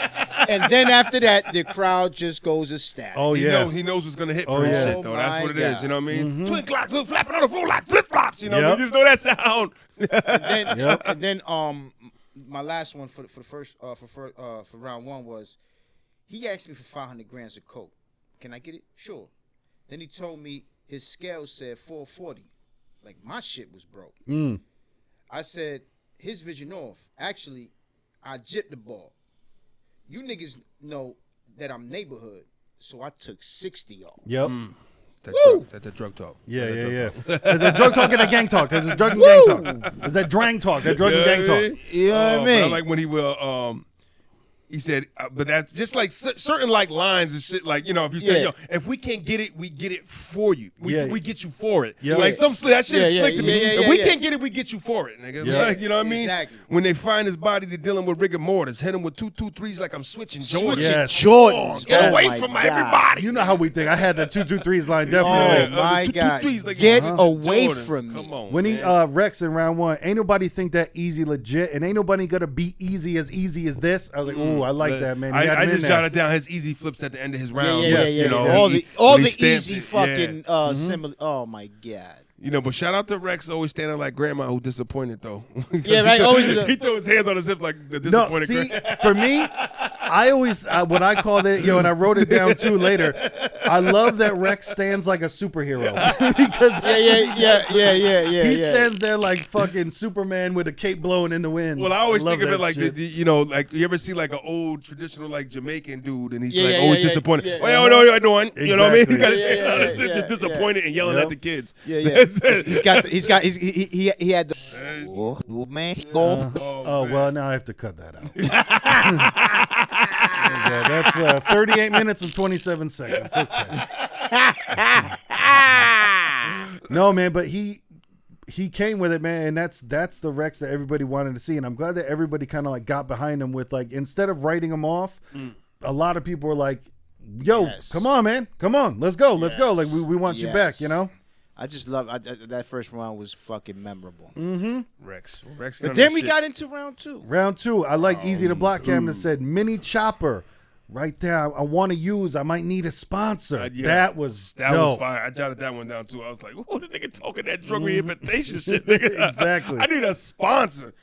and then after that, the crowd just goes estatic. Oh yeah, he knows what's gonna hit for his shit though. That's what it is. You know what I mean? Twin Glocks flapping on the floor like flip flops. You know, you just know that sound. and then my last one for round one was, he asked me for 500 grams of coke. Can I get it? Sure. Then he told me his scale said 440. Like my shit was broke. I said, his vision off. Actually, I jipped the ball. You niggas know that I'm neighborhood, so I took 60 off. Yep. That drug talk. Yeah. There's that drug talk and that gang talk. There's a drug and gang talk. There's that drang talk. That drug and gang talk. You know what I mean? I like when he will. He said, but that's just like certain like lines and shit. Like, you know, if you say, yo, if we can't get it, we get it for you. We get you for it. Like some that shit is slick to me. If we can't get it, we get you for it, nigga. Like, you know what I mean? Exactly. When they find his body, they're dealing with rigor mortis. Hit him with 2-2-3s like I'm switching Jordan. Jordans. Get away from everybody. You know how we think. I had the 2-2-3s line definitely. Oh my God. Get away from me. Come on, when he Rex in round one, ain't nobody think that Easy legit, and ain't nobody gonna be easy as this. I was like, ooh, I like that, man. I just jotted down his easy flips at the end of his round. You know, all the easy fucking similar. Oh my God. You know, but shout out to Rex always standing like grandma who disappointed though. Yeah, right. Always he threw his hands on his hip like the disappointed grandma. For me, I always what I called it, and I wrote it down too later. I love that Rex stands like a superhero because he stands there like fucking Superman with a cape blowing in the wind. Well, I always think of it like like you ever see like an old traditional like Jamaican dude and he's always disappointed. Oh yeah, no, I know one. You know what I mean? He got just disappointed and yelling at the kids. He had the man. Well, now I have to cut that out. That's 38 minutes and 27 seconds. Okay. No, man, but he came with it, man, and that's the Rex that everybody wanted to see, and I'm glad that everybody kind of like got behind him with like, instead of writing him off, a lot of people were like, "Yo, come on, man, come on, let's go. Like we want you back," you know. I just love that first round was fucking memorable. Rex. But then we got into round two. Round two, I like Easy the Block Cam that said Mini Chopper right there. I want to use. I might need a sponsor. Yeah. That was That dope. was fire. I jotted that one down too. I was like, "Oh, the nigga talking that drug rehabilitation shit, nigga." Exactly. I need a sponsor.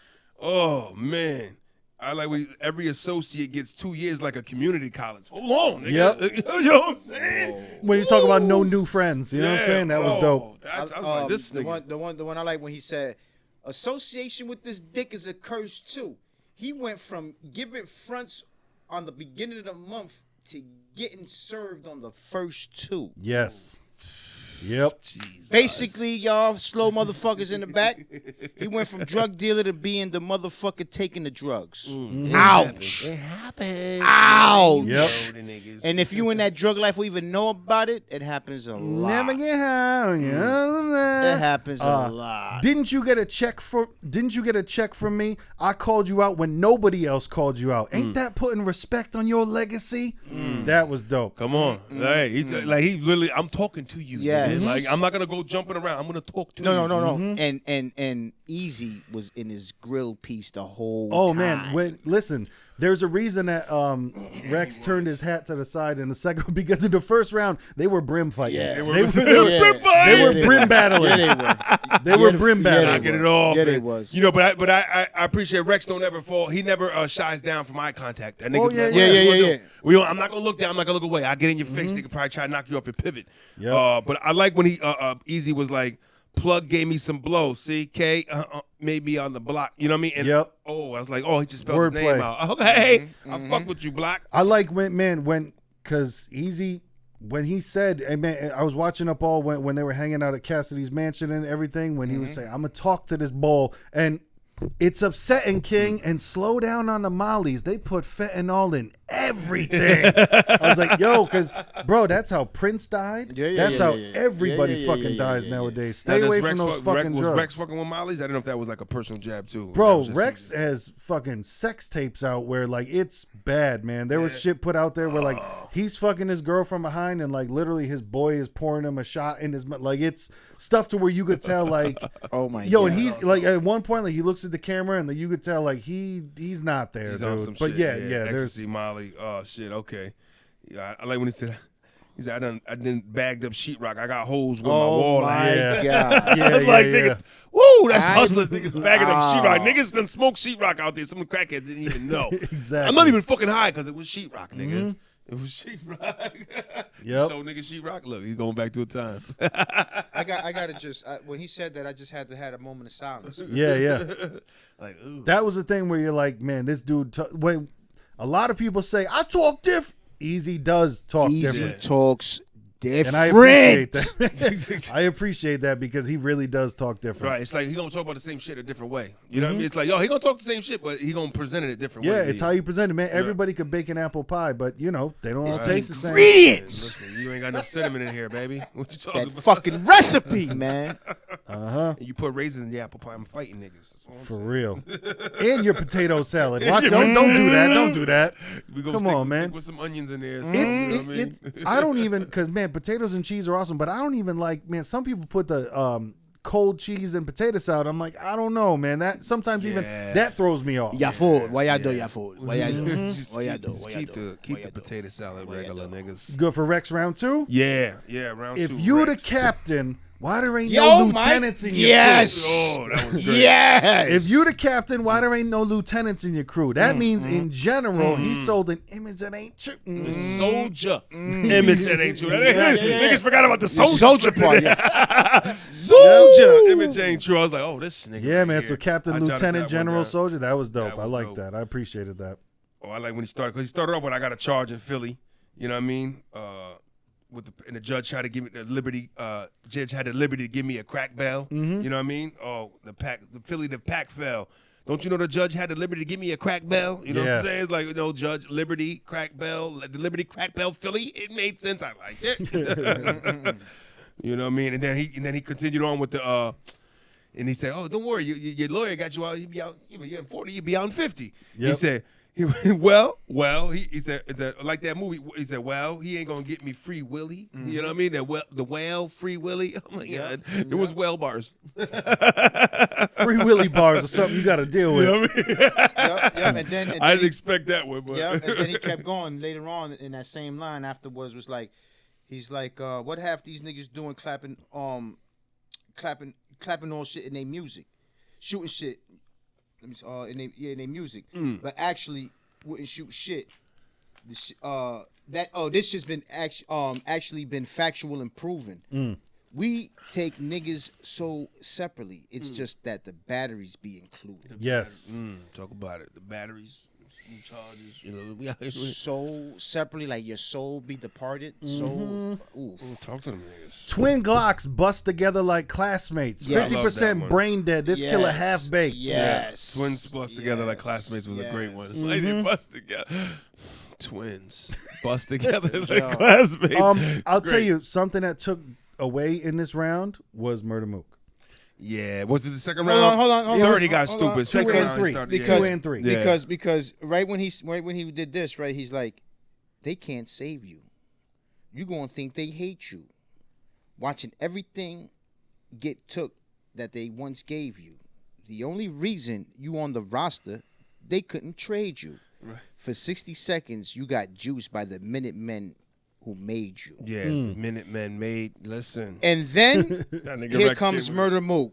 Oh man, I like when every associate gets 2 years like a community college. Hold on, nigga. Yep. You know what I'm saying? When you talk about no new friends, you know what I'm saying? That was dope. I was like, this the nigga. one I like when he said, "Association with this dick is a curse too." He went from giving fronts on the beginning of the month to getting served on the first 2. Yes. Yep. Jesus. Basically, y'all slow motherfuckers in the back. He went from drug dealer to being the motherfucker taking the drugs. Ouch. It happens. Ouch. Yep. And if you in that drug life or even know about it, it happens a lot. Never get high. It happens a lot. Didn't you get a check from me? I called you out when nobody else called you out. Ain't that putting respect on your legacy? That was dope. Come on. Hey, he's literally, I'm talking to you. Yes. nigga. Like, I'm not going to go jumping around. I'm going to talk to you. No. And Easy was in his grill piece the whole time. Oh man, listen, there's a reason that Rex turned his hat to the side in the second because in the first round they were brim fighting. Yeah. They were brim fighting. They were brim battling. They were brim battling. I get it off. Yeah, they and, was. You know, but I appreciate Rex don't ever fall. He never shies down from eye contact. That nigga, Oh, yeah, like, yeah, what you gonna yeah. do? I'm not gonna look down. I'm not gonna look away. I get in your face. They could probably try to knock you off your pivot. Yep. But I like when he Easy was like, Plug gave me some blows. See, K maybe on the block. You know what I mean? And, Yep. Oh, I was like, oh, he just spelled Wordplay. his name out. Okay, I fuck with you, Block. I like because Easy, when he said, hey, man, I was watching up all when they were hanging out at Cassidy's mansion and everything, when he was saying, I'm going to talk to this bull. And it's upsetting, King, and slow down on the mollies. They put fentanyl in everything. I was like, yo, because, bro, that's how Prince died. That's how everybody fucking dies nowadays. Stay away from those fucking drugs. Was Rex fucking with Molly's? I don't know if that was like a personal jab, too. Bro, Rex has fucking sex tapes out where, like, it's bad, man. There was shit put out there where, like, he's fucking his girl from behind and, like, literally his boy is pouring him a shot in his... Like, it's stuff to where you could tell, like... Oh, my yo, God. and he's, like, at one point, like, he looks at the camera and, like, you could tell, like, he's not there, He's dude. on some But, shit. yeah, Ecstasy, there's... Molly. Oh, shit, okay. Yeah, I like when he said... He said, I done bagged up sheetrock. I got holes with my wall. Oh, my Yeah. God. Yeah, Like, yeah. nigga, woo, that's hustlers. Niggas bagging up sheetrock. Niggas done smoked sheetrock out there. Some crackheads didn't even know. Exactly. I'm not even fucking high because it was sheetrock, nigga. It was sheetrock. Yep. So nigga sheetrock. Look, he's going back to a time. I got to just... when he said that, I just had to have a moment of silence. Yeah. Like, ooh. That was the thing where you're like, man, this dude... When a lot of people say, I talk different. Easy does talk Easy different. talks different. And I appreciate that. I appreciate that because he really does talk different. Right, it's like he gonna talk about the same shit a different way. You know what I mean? It's like, yo, he gonna talk the same shit, but he gonna present it a different way. Yeah, it's how you present it, man. Everybody could bake an apple pie, but you know they don't all taste the same. Ingredients. Listen, you ain't got enough cinnamon in here, baby. What you talking That about? fucking recipe, man. And you put raisins in the apple pie. I'm fighting niggas. That's all I'm For saying. real. And your potato salad. Watch, don't do that. Don't do that. We gonna Come on, man. Stick with some onions in there. I don't even, because man, potatoes and cheese are awesome, but I don't even like, man, some people put the cold cheese and potato salad. I'm like, I don't know, man. That sometimes even that throws me off. Y'all fool. Why y'all do y'all fool? Why y'all do? Just Why y'all do? just Why y'all keep do? the potato salad regular, niggas. Good for Rex round 2. Yeah, round If 2. you're Rex. the captain, why there ain't Yo, no Mike. lieutenants in your Yes. Oh, that was great. Yes. crew? If you the captain, why there ain't no lieutenants in your crew? That means in general, he sold an image that ain't true. The soldier image that ain't true. Niggas forgot about the soldier. soldier part, yeah. Soldier image ain't true. I was like, oh, this nigga. Yeah, right man. here. So Captain, I jotted Lieutenant, that one General, down. Soldier, that was dope. That I was like dope. that. I appreciated that. Oh, I like when he started, because he started off with I got a charge in Philly. You know what I mean? And the judge tried to give me the liberty. Judge had the liberty to give me a crack bell. You know what I mean? Oh, the pack fell. Don't you know the judge had the liberty to give me a crack bell? You know what I'm saying? It's like, Judge Liberty crack bell, the Liberty crack bell Philly. It made sense. I liked it. You know what I mean? And then he continued on with the. And he said, "Oh, don't worry, your lawyer got you out. You're in 40. You'll be out in 50." Yep. He said like that movie. He said, well, he ain't gonna get me Free Willy. You know what I mean? The whale Free Willy. Oh my God, it was whale bars. Free Willy bars or something you got to deal with. You know what I mean? And then I didn't expect that one. But and then he kept going later on in that same line afterwards was like, he's like, what half these niggas doing clapping all shit in their music, shooting shit. In their music, but actually wouldn't shoot shit. This shit's been actually been factual and proven. We take niggas so separately. It's just that the batteries be included. Yes. Talk about it. The batteries, charges. You know, we so separately, like your soul be departed. So, talk to them niggas. Twin Glocks bust together like classmates. Yes. 50% brain dead. This killer half baked. Yes. Twins bust together like classmates was a great one. Like they bust together. Twins bust together like classmates. I'll tell you something that took away in this round was Murder Mook. Yeah, was it the second round? Hold on. Third, he got stupid. Second 2 and round, 3. he started, Because 2 and 3. Because right when he did this, right, he's like, they can't save you. You gonna think they hate you. Watching everything get took that they once gave you. The only reason you on the roster, they couldn't trade you. Right. For 60 seconds, you got juiced by the Minutemen who made you. Yeah, the Minutemen made. Listen, and then here comes Murder Mook.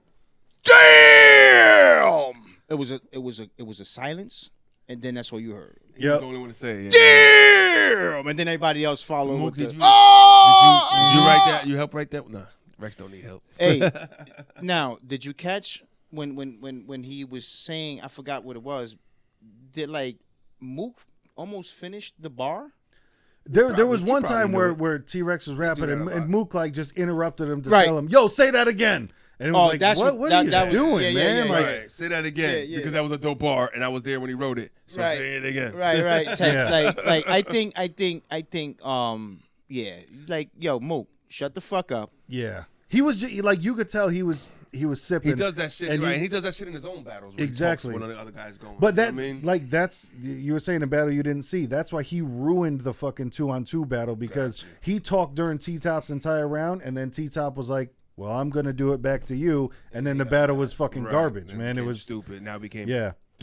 Damn! It was a silence, and then that's all you heard. He was the only one to say it. Damn! And then everybody else followed. Mook, with did the, you write that? You help write that? No, Rex don't need help. Hey, now did you catch when he was saying, I forgot what it was? Did like Mook almost finish the bar? There was one time where T-Rex was rapping and Mook like just interrupted him to tell him, "Yo, say that again." And it was like, what are you doing, man? Yeah, like, right. Say that again because that was a dope bar, and I was there when he wrote it. So say it again. Right. Like I think, yeah. Like, yo, Mook, shut the fuck up. Yeah. He was like, you could tell he was sipping. He does that shit, and he does that shit in his own battles. Exactly. When the other guy's going. But that's that's you were saying a battle you didn't see. That's why he ruined the fucking 2-on-2 battle because he talked during T-Top's entire round, and then T-Top was like, "Well, I'm gonna do it back to you," and then the battle was fucking garbage, man. It was stupid. Now it became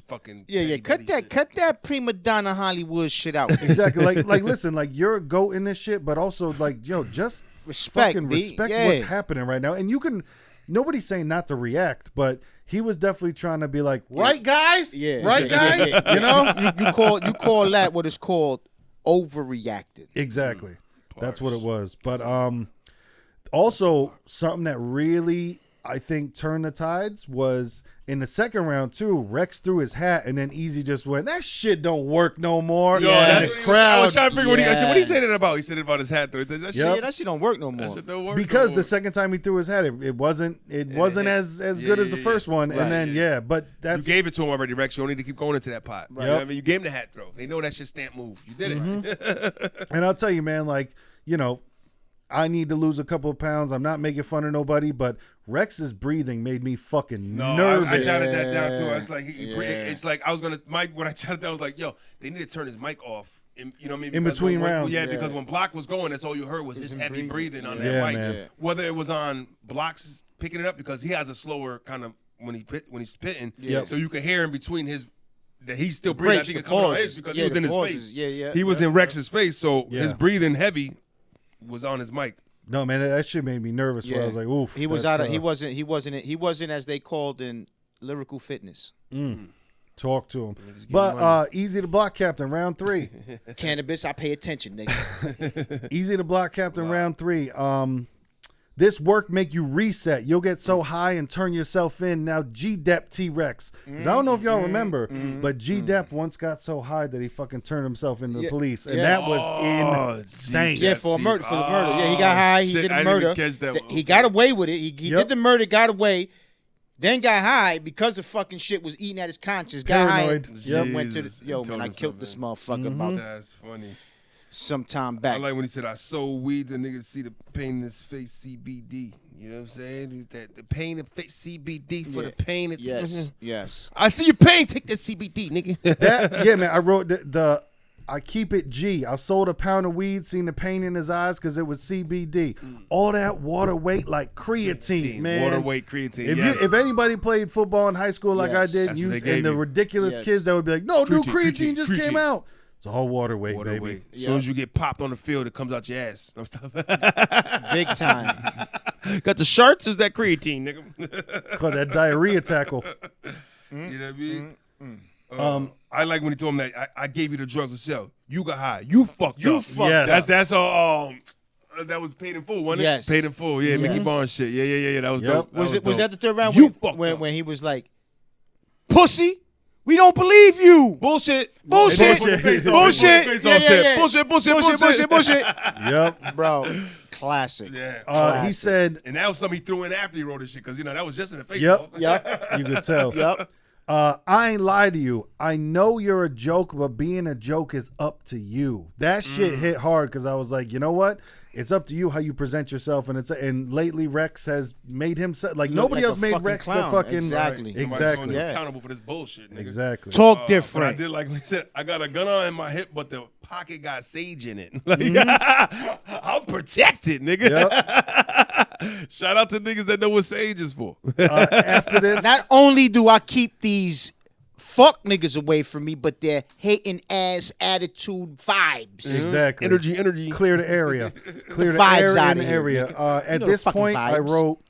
fucking cut that prima donna Hollywood shit out. Exactly. Like listen, like you're a goat in this shit, but also like just respect what's happening right now. And you can. Nobody's saying not to react, but he was definitely trying to be like, right, guys? Yeah. Right, guys? You know? You call that what is called overreacted. Exactly. That's what it was. But also, something that really, I think, turned the tides was in the second round, too. Rex threw his hat, and then Easy just went, that shit don't work no more. Yeah, and the crowd. I was trying to figure what he said it about. He said it about his hat. That shit don't work no more. That shit don't work because no more. the second time he threw his hat, it wasn't as good as the first one. Right. And then, but that's... You gave it to him already, Rex. You don't need to keep going into that pot. Right. You know what I mean? You gave him the hat throw. They know that shit stamp move. You did it. And I'll tell you, man, like, you know, I need to lose a couple of pounds. I'm not making fun of nobody, but Rex's breathing made me fucking nervous. I jotted that down too. I was like, it's like I was gonna when I jotted that, I was like, yo, they need to turn his mic off. You know what I mean? In between rounds. Yeah, because when Block was going, that's all you heard was his heavy breathing on that mic. Man. Whether it was on Block's picking it up because he has a slower kind of when he's spitting, so you can hear him between his. That he's still breathing. I think it's coming on his because he was in his face. He was in Rex's face, so his breathing heavy was on his mic. No, man, that shit made me nervous. Where I was like, "Oof." He was he wasn't as they called in lyrical fitness. Talk to him, but Easy to block captain round 3. Cannabis, I pay attention, nigga. Easy to block captain round 3. This work make you reset. You'll get so high and turn yourself in. Now G-Dep T-Rex. Because I don't know if y'all remember, but G-Dep once got so high that he fucking turned himself into the police. And that was insane. Yeah, for the murder. Yeah, he got high. He did a murder. He got away with it. He did the murder, got away. Then got high because the fucking shit was eating at his conscience. Got Paranoid. high. Went to the, man, I killed this motherfucker. That's funny. some time back. I like when he said, I sold weed, the nigga see the pain in his face, CBD. You know what I'm saying? That the pain in face, CBD for the pain. Yes, yes. I see your pain, take that CBD, nigga. Yeah, man, I wrote I keep it G. I sold a pound of weed, seen the pain in his eyes because it was CBD. All that water weight like creatine, man. Water weight creatine, If anybody played football in high school like I did, That's and what they gave the you. ridiculous kids that would be like, no, dude, creatine just came out. It's all water weight, baby. Weight. As soon as you get popped on the field, it comes out your ass. No stuff. Big time. Got the sharts? Is that creatine, nigga? Call that diarrhea tackle. You know what I mean? I like when he told him that I gave you the drugs to sell. You got high. You fucked up. Yes. That's all. That was paid in full, wasn't it? Yes. Paid in full. Yeah, Mickey Barnes shit. Yeah. That was dope. Was that the third round You fucked up. when he was like, pussy? We don't believe you. Bullshit. Bullshit. Bullshit. Bullshit. Yep. Bro, classic. Yeah. He said, and that was something he threw in after he wrote his shit because, that was just in the Facebook. Yep. you could tell. Yep. I ain't lie to you. I know you're a joke, but being a joke is up to you. That shit hit hard because I was like, you know what? It's up to you how you present yourself, and lately Rex has made himself like nobody like else a made fucking Rex clown. the fucking Exactly. exactly. Nobody's accountable for this bullshit, nigga. Exactly. Talk But I different. did like when he said, I got a gun on in my hip, but the pocket got sage in it. Like, I'm protected, nigga. Yep. Shout out to niggas that know what sage is for. After this, Not only do I keep these fuck niggas away from me, but they're hating ass attitude vibes. exactly Energy. Clear the area. Clear the Vibes air out in the of here, area. At know this the fucking point, I vibes. wrote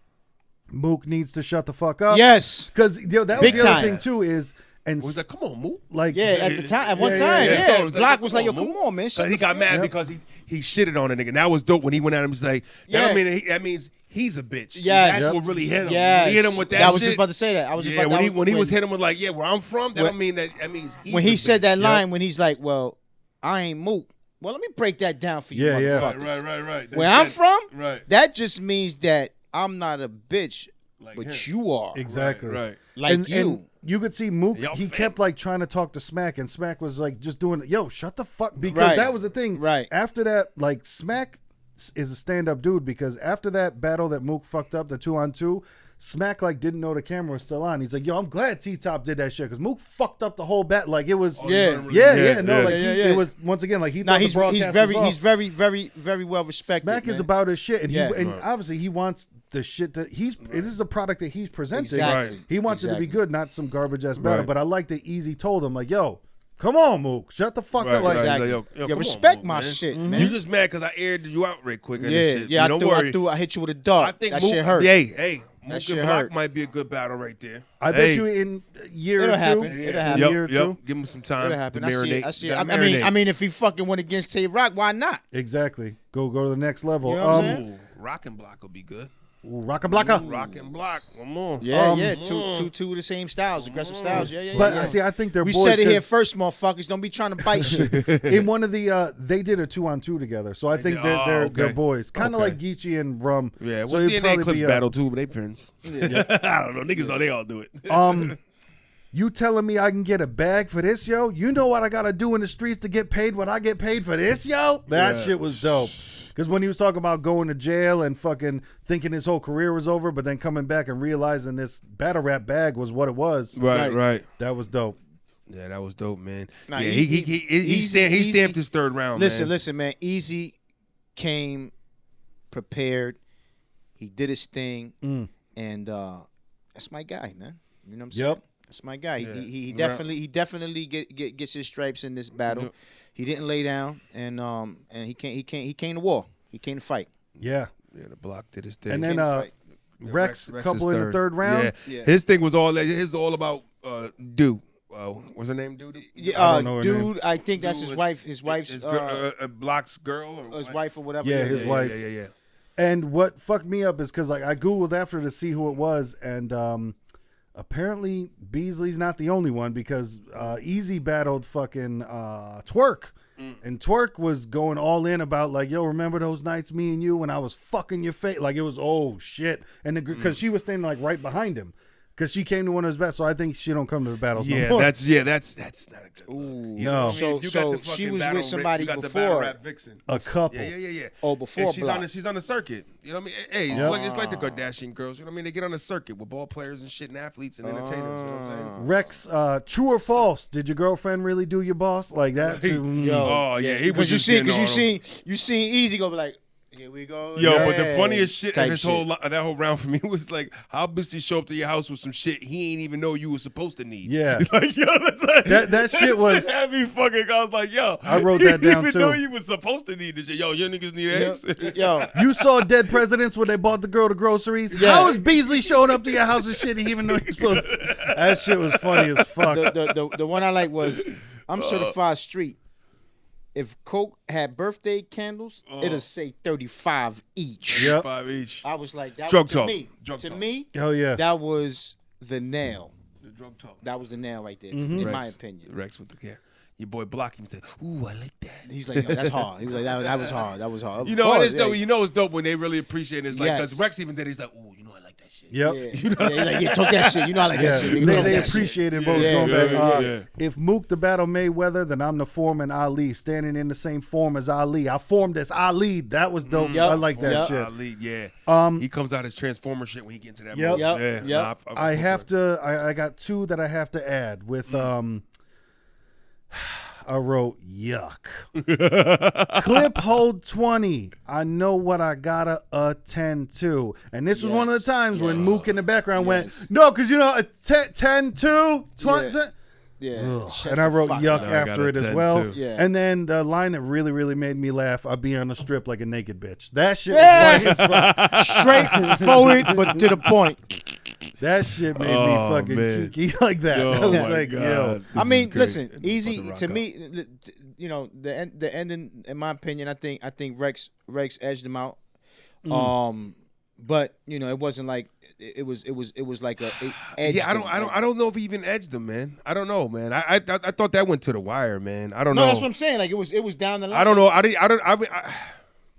Mook needs to shut the fuck up. Yes. Because that was Big the other time. thing too is and Was like, come on, Mook. like Yeah, at the time, at one Yeah, time, yeah, yeah. He told him, Block was like, yo, Mook. come on, man. So he got mad because he shitted on a nigga. And that was dope when he went at him. He's like, that don't mean that means he's a bitch. Yes. That's what really hit him. Yes. He hit him with that I was shit. just about to say that. I was just Yeah, about when he was hit him with like, yeah, where I'm from, that don't mean that means he's when a he said bitch. that line, when he's like, well, I ain't Mook. Well, let me break that down for you, Yeah, yeah. motherfuckers. Right. Where I'm from, Right. that just means that I'm not a bitch, Like but him. you are. exactly Right. Like and you. you could see Mook. Y'all He fam- kept like trying to talk to Smack, and Smack was like just doing, yo, shut the fuck, because Right. that was the thing. Right. After that, like Smack is a stand-up dude because after that battle that Mook fucked up, the 2-on-2, Smack like didn't know the camera was still on. He's like, yo, I'm glad T-Top did that shit because Mook fucked up the whole bat. Like it was, Yeah. it was once again like he Nah, thought he's the broadcast very was off. very well respected. Smack is man. about his shit, and Yeah. obviously he wants the shit that this is a product that he's presenting. Exactly. Right. He wants it to be Exactly. good, not some garbage ass battle. Right. But I like that Easy told him like, yo, come on, Mook, shut the fuck up. Like, Exactly. He's like, yo, Yo, come respect on, my man. shit, man. You just mad because I aired you out right quick. And Yeah, this shit. yeah. Don't worry. I hit you with a dart. I think that Mook, shit hurt. Hey, Mook shit and Block hurt. might be a good battle right there. I bet you in a year It'll or two, happen. It'll happen. a year or two. Give him some time It'll to happen. I see marinate. it. I see it. Gotta I mean, marinate. if he fucking went against Tay Rock, why not? Exactly. Go to the next level. You know what I'm saying? Ooh, Rock and Block will be good. Rocka blocka. Rock and Block. One more. Yeah, two of the same styles, aggressive styles. Yeah. But see, I think they're we boys said it here 'cause first, motherfuckers. Don't be trying to bite shit. in one of the they did a 2-on-2 together, so I think did? they're Oh, okay. boys, kind of Okay. like Geechee and Rum. Yeah, so well, it'd DNA probably Clips be battle too, but they friends. I don't know. Niggas know they all do it. You telling me I can get a bag for this, yo? You know what I gotta do in the streets to get paid what I get paid for this, yo? That shit was dope. Because when he was talking about going to jail and fucking thinking his whole career was over, but then coming back and realizing this battle rap bag was what it was. Right. That was dope. Yeah, that was dope, man. Nah, yeah, he he stamped his third round. Listen, man. Easy came prepared. He did his thing, and that's my guy, man. You know what I'm saying? Yep. That's my guy. Yeah. He definitely gets his stripes in this battle. Yep. He didn't lay down, and he came to war. He came to fight. Yeah. Yeah, the Block did his thing. And Came then to fight. Rex is couple in the third round. Yeah. His thing was all about Dude. What's her name, Dude? I don't know her dude, name. I think that's Dude his was- wife. His wife's Block's girl. Or his what? wife or whatever. Yeah, his wife. Yeah. And what fucked me up is because like I googled after to see who it was, and apparently Beasley's not the only one because Easy battled fucking Twerk, and Twerk was going all in about like, yo, remember those nights me and you when I was fucking your face? Like it was oh shit, and because she was standing like right behind him. because she came to one of his battles. So I think she don't come to the battles. Yeah, no more. that's not a good look. No. What I mean? So- If you got the so she fucking was battle with somebody you got the before. battle rap vixen. A couple. Yeah. Oh, before And Block. she's on the circuit. You know what I mean? Hey, it's like the Kardashian girls. You know what I mean? They get on the circuit with ball players and shit and athletes and entertainers. You know what I'm saying? Rex, true or false? Did your girlfriend really do your boss like that? Yo, Oh, yeah, he was because just getting on him. you seen Easy go be like, here we go. Yo, but the yeah, funniest shit type in this shit. that whole round for me was like, how busy show up to your house with some shit he ain't even know you was supposed to need. Yeah. Like, yo, that's like, That shit was- had me fucking. I was like, yo, I wrote you that down, didn't even too. know you was supposed to need this shit. Yo, your niggas need eggs. Yo, You saw Dead Presidents when they bought the girl the groceries? Yeah. How is Beasley showing up to your house and shit? He even know he was supposed to? That shit was funny as fuck. the one I like was I'm certified street. If Coke had birthday candles, it'll say 35 each. Yep. 5 each. I was like, that Drug was, to talk. me, Drug to talk. me, Hell yeah. that was the nail. The drug talk. That was the nail right there, Mm-hmm. in my opinion. Rex with the care. Your boy Block him said, ooh, I like that. He's like, yo, that's hard. He was like, that was hard. That was hard. You know, and Of it's course, dope. yeah. You know, it's dope when they really appreciate it. It's like, because Yes. Rex even did. He's like, ooh, you know, I like that shit. Yep. Yeah. Yeah, he's like, yeah, talk that shit. You know I like Yeah, that shit. Nigga. Talk they that shit. appreciated both Yeah, going yeah, back. yeah. If Mook the battle Mayweather, then I'm the Foreman Ali, standing in the same form as Ali. I formed as Ali. That was dope. Yep. I like that Yep. shit. Ali, yeah. He comes out as Transformer shit when he gets into that Yep. mode. Yep. Yeah. Yep. Nah, I have to. I got two that I have to add with. I wrote yuck. Clip hold 20. I know what I gotta attend to. And this was one of the Yes, times when yes. Mook in the background Yes. went, no, because you know, 10 to 20. Yeah. Yeah. Ugh. Shut And I the wrote fuck yuck up. I got after a it as 10 well. too. Yeah. And then the line that really, really made me laugh, I'll be on the strip like a naked bitch. That shit Yeah. was funny as fuck. Straightforward, but to the point. That shit made me Oh, fucking man. kiki like that. Oh, I was my like, God. yo. This I is mean, great. listen, It's easy about to rock me. You know, the ending, in my opinion, I think Rex edged him out. But you know, it wasn't like it was like a edge. Yeah, I don't know if he even edged him, man. I don't know, man. I thought that went to the wire, man. I don't know. No, that's what I'm saying. Like it was down the line. I don't know.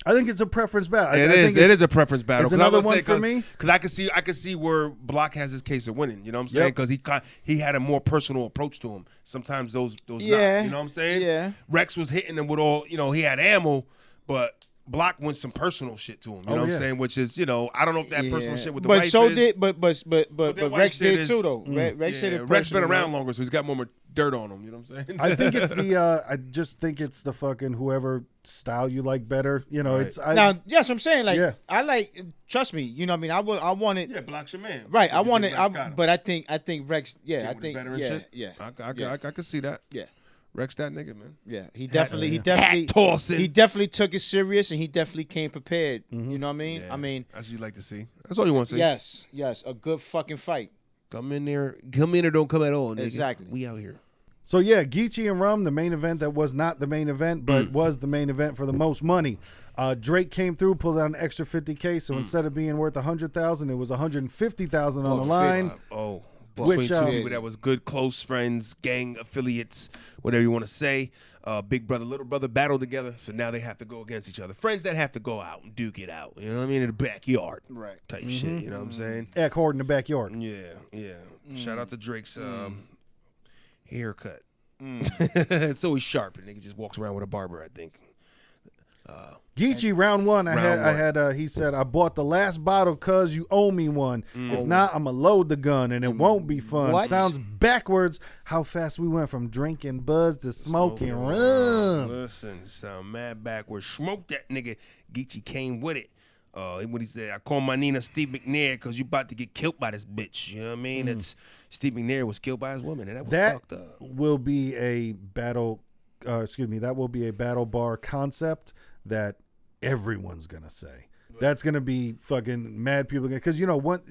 I think it's a preference battle. It is a preference battle. it's another one for me. Because I could see where Block has his case of winning. You know what I'm saying? Yep. Because he had a more personal approach to him. Sometimes those Yeah. not. You know what I'm saying? Yeah. Rex was hitting him with all. You know, he had ammo, but Block went some personal shit to him. You know what I'm yeah. saying? Which is, you know, I don't know if that personal shit with the but wife so is. did but that Rex wife did shit too is- though. Rex did it. Rex been personally. around longer, so he's got more dirt on him. You know what I'm saying? I think it's the. I just think it's the fucking whoever style you like better. You know, Right. it's Now, yes, I'm saying like Yeah. I like. Trust me, you know what I mean. I wanted. yeah, Block's your man. Right, I You think wanted. Rex got him. But I think Rex. Yeah, I With the think. veteran Yeah, shit? yeah, I could see that. yeah. Rex that nigga, man. Yeah, he definitely Hat tossing. he definitely took it serious, and he definitely came prepared. You know what I mean? Yeah, I mean, that's what you like to see. That's all you want to see. yes, a good fucking fight. Come in or don't come at all, nigga. Exactly. We out here. So yeah, Geechee and Rum, the main event that was not the main event, but was the main event for the most money. Drake came through, pulled out an extra $50K. So instead of being worth $100,000, it was $150,000 on the line. Between Which, two people that was good, close friends, gang affiliates, whatever you want to say. Big brother, little brother battled together, so now they have to go against each other. Friends that have to go out and duke it out. You know what I mean? In the backyard, Right. type shit. You know what I'm saying? Egg Horde in the backyard. Yeah. Shout out to Drake's haircut. It's always sharp. And nigga just walks around with a barber, I think. Geechee, round one. He said, I bought the last bottle cause you owe me one. If not, I'ma load the gun and it won't be fun. What? Sounds backwards how fast we went from drinking buzz to smoking rum. Listen, sound mad backwards. Smoke that nigga. Geechee came with it. What he said, I call my Nina Steve McNair because you about to get killed by this bitch. You know what I mean? It's Steve McNair was killed by his woman, and that was fucked up. Will be a battle. That will be a battle bar concept that everyone's gonna say. That's gonna be fucking mad people because you know what.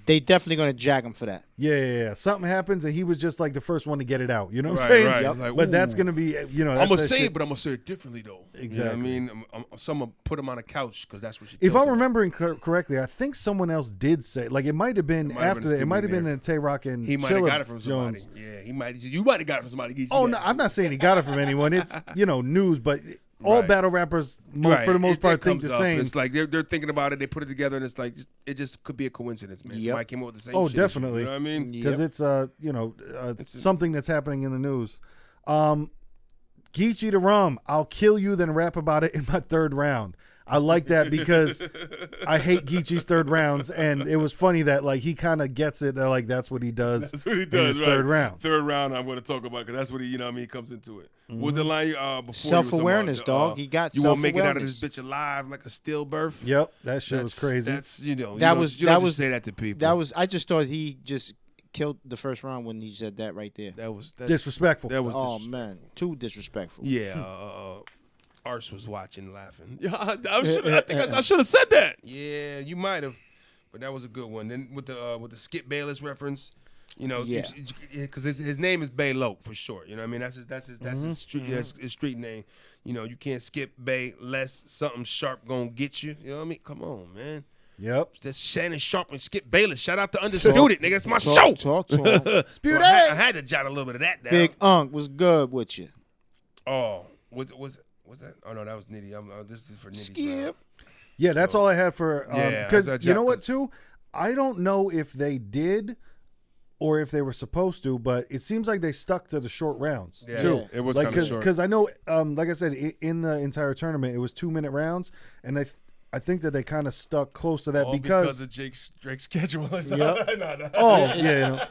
They definitely gonna jack him for that. Yeah. Something happens and he was just like the first one to get it out. You know what I'm Right, saying? right. It's like, but that's ooh. gonna be, you know. I'm that's gonna that say shit. it, but I'm gonna say it differently though. Exactly. You know what I mean? Someone put him on a couch because that's what she. If killed I'm him. remembering correctly, I think someone else did say, like, it might have been after that. It might have been in Tay Rock and He might have Chilla got it from somebody. Jones. Yeah, he might. You might have got it from somebody. Oh no, I'm not saying he got it from anyone. It's news, but all battle rappers, for the most part, think the same. It's like they're thinking about it, they put it together, and it's like it just could be a coincidence, man. Somebody came up with the same. Oh, definitely. You know what I mean? Because it's something that's happening in the news. Geechee the Rum, I'll kill you, then rap about it in my third round. I like that because I hate Geechee's third rounds, and it was funny that like he kind of gets it. Like that's what he does. That's what he does. In his third round. Third round, I'm going to talk about because that's what he, he comes into it. What the line before? Self-awareness, dog. He got you self-awareness. won't make it out of this bitch alive like a stillbirth. Yep, that shit was crazy. That's you don't just say that to people. I just thought he just killed the first round when he said that right there. That's disrespectful. That was man, too disrespectful. Yeah. Ars was watching, laughing. Yeah, I should have said that. Yeah, you might have, but that was a good one. Then with the Skip Bayless reference, because his name is Bay Low for short. You know what I mean? That's his street name. You can't skip Bay less something sharp gonna get you. You know what I mean? Come on, man. Yep. That's Shannon Sharp and Skip Bayless. Shout out to Undisputed, nigga. That's my show. Talk to him. So I had to jot a little bit of that down. Big Unk was good with you. Oh, was that? Oh no, that was Nitty. This is for Nitty. Skip. Yeah, that's all I had for. Because you know what, too? I don't know if they did or if they were supposed to, but it seems like they stuck to the short rounds too. It was kind of short. Because I know, like I said, in the entire tournament, it was 2-minute rounds, and I think that they kind of stuck close to that all because of Drake's schedule. Yep. No. Oh yeah.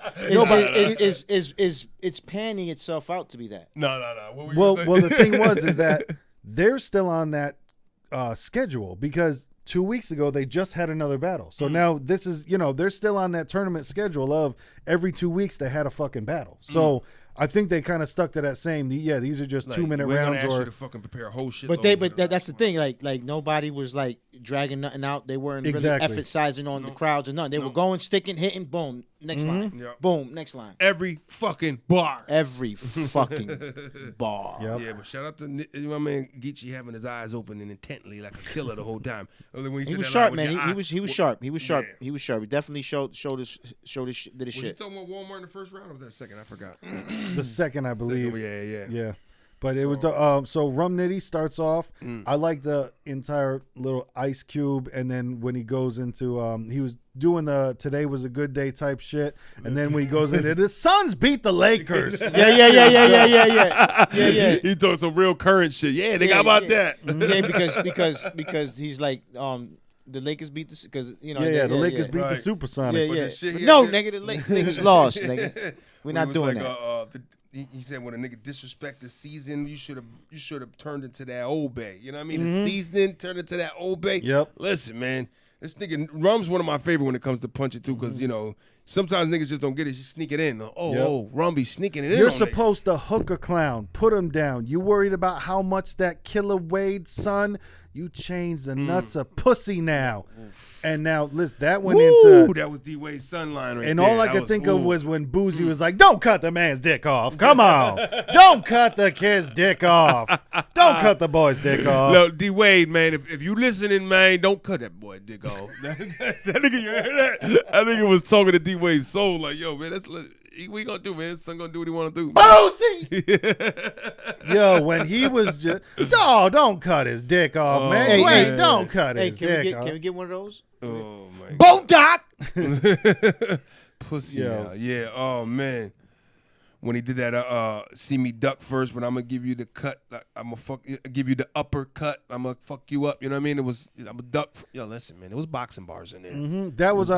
It's panning itself out to be that. No. Well, the thing is that they're still on that schedule because 2 weeks ago they just had another battle. So now this is, they're still on that tournament schedule of every 2 weeks they had a fucking battle. So I think they kind of stuck to that same. Yeah, these are just 2-minute rounds. Ask you to fucking prepare a whole shit. But that's the thing. Like nobody was like dragging nothing out. They weren't really emphasizing on the crowds or nothing. They were going, sticking, hitting, boom, next line, boom, next line. Every fucking bar. Every fucking bar. Yep. Yeah, but shout out to my man Geechee having his eyes open and intently like a killer the whole time. When he was sharp, man. He was sharp. He was sharp. Yeah. He was sharp. He definitely showed his did his shit. Was you talking about Walmart in the first round or was that second? I forgot. The second, I believe. Yeah. But it was so Rum Nitty starts off. I like the entire little Ice Cube, and then when he goes into he was doing the today was a good day type shit, and then when he goes into the Suns beat the Lakers. Yeah. He talking some real current shit. Yeah, they got about that. Yeah, because he's like the Lakers beat the because the Lakers beat the Supersonic. No, nigga, the Lakers lost, nigga. We're not doing that. He said when a nigga disrespect the season, you should have turned into that Old Bay. You know what I mean? The seasoning turned into that Old Bay. Yep. Listen, man, this nigga Rum's one of my favorite when it comes to punching too, because sometimes niggas just don't get it. You sneak it in. Rum be sneaking it in. You're supposed to hook a clown, put him down. You worried about how much that Killer Wade son? You changed the nuts of pussy now. And now, listen, that went into... that was D-Wade's son line right and there. all I could think of was when Boozy was like, don't cut the man's dick off. Come on. Don't cut the kid's dick off. Don't cut the boy's dick off. Look, D-Wade, man, if you listening, man, don't cut that boy dick off. that nigga, you heard that? That nigga was talking to D-Wade's soul like, yo, man, what he gonna do, man? His son gonna do what he wanna do. Boozy! Yo, when he was just, don't cut his dick off, man. Wait, don't cut his dick off. Can we get one of those? Oh, my Bodock! Pussy now. Yeah, oh, man. When he did that, see me duck first, but I'm gonna give you the cut. I'm gonna give you the uppercut. I'm gonna fuck you up. You know what I mean? I'm a duck. Yo, listen, man. It was boxing bars in there. That was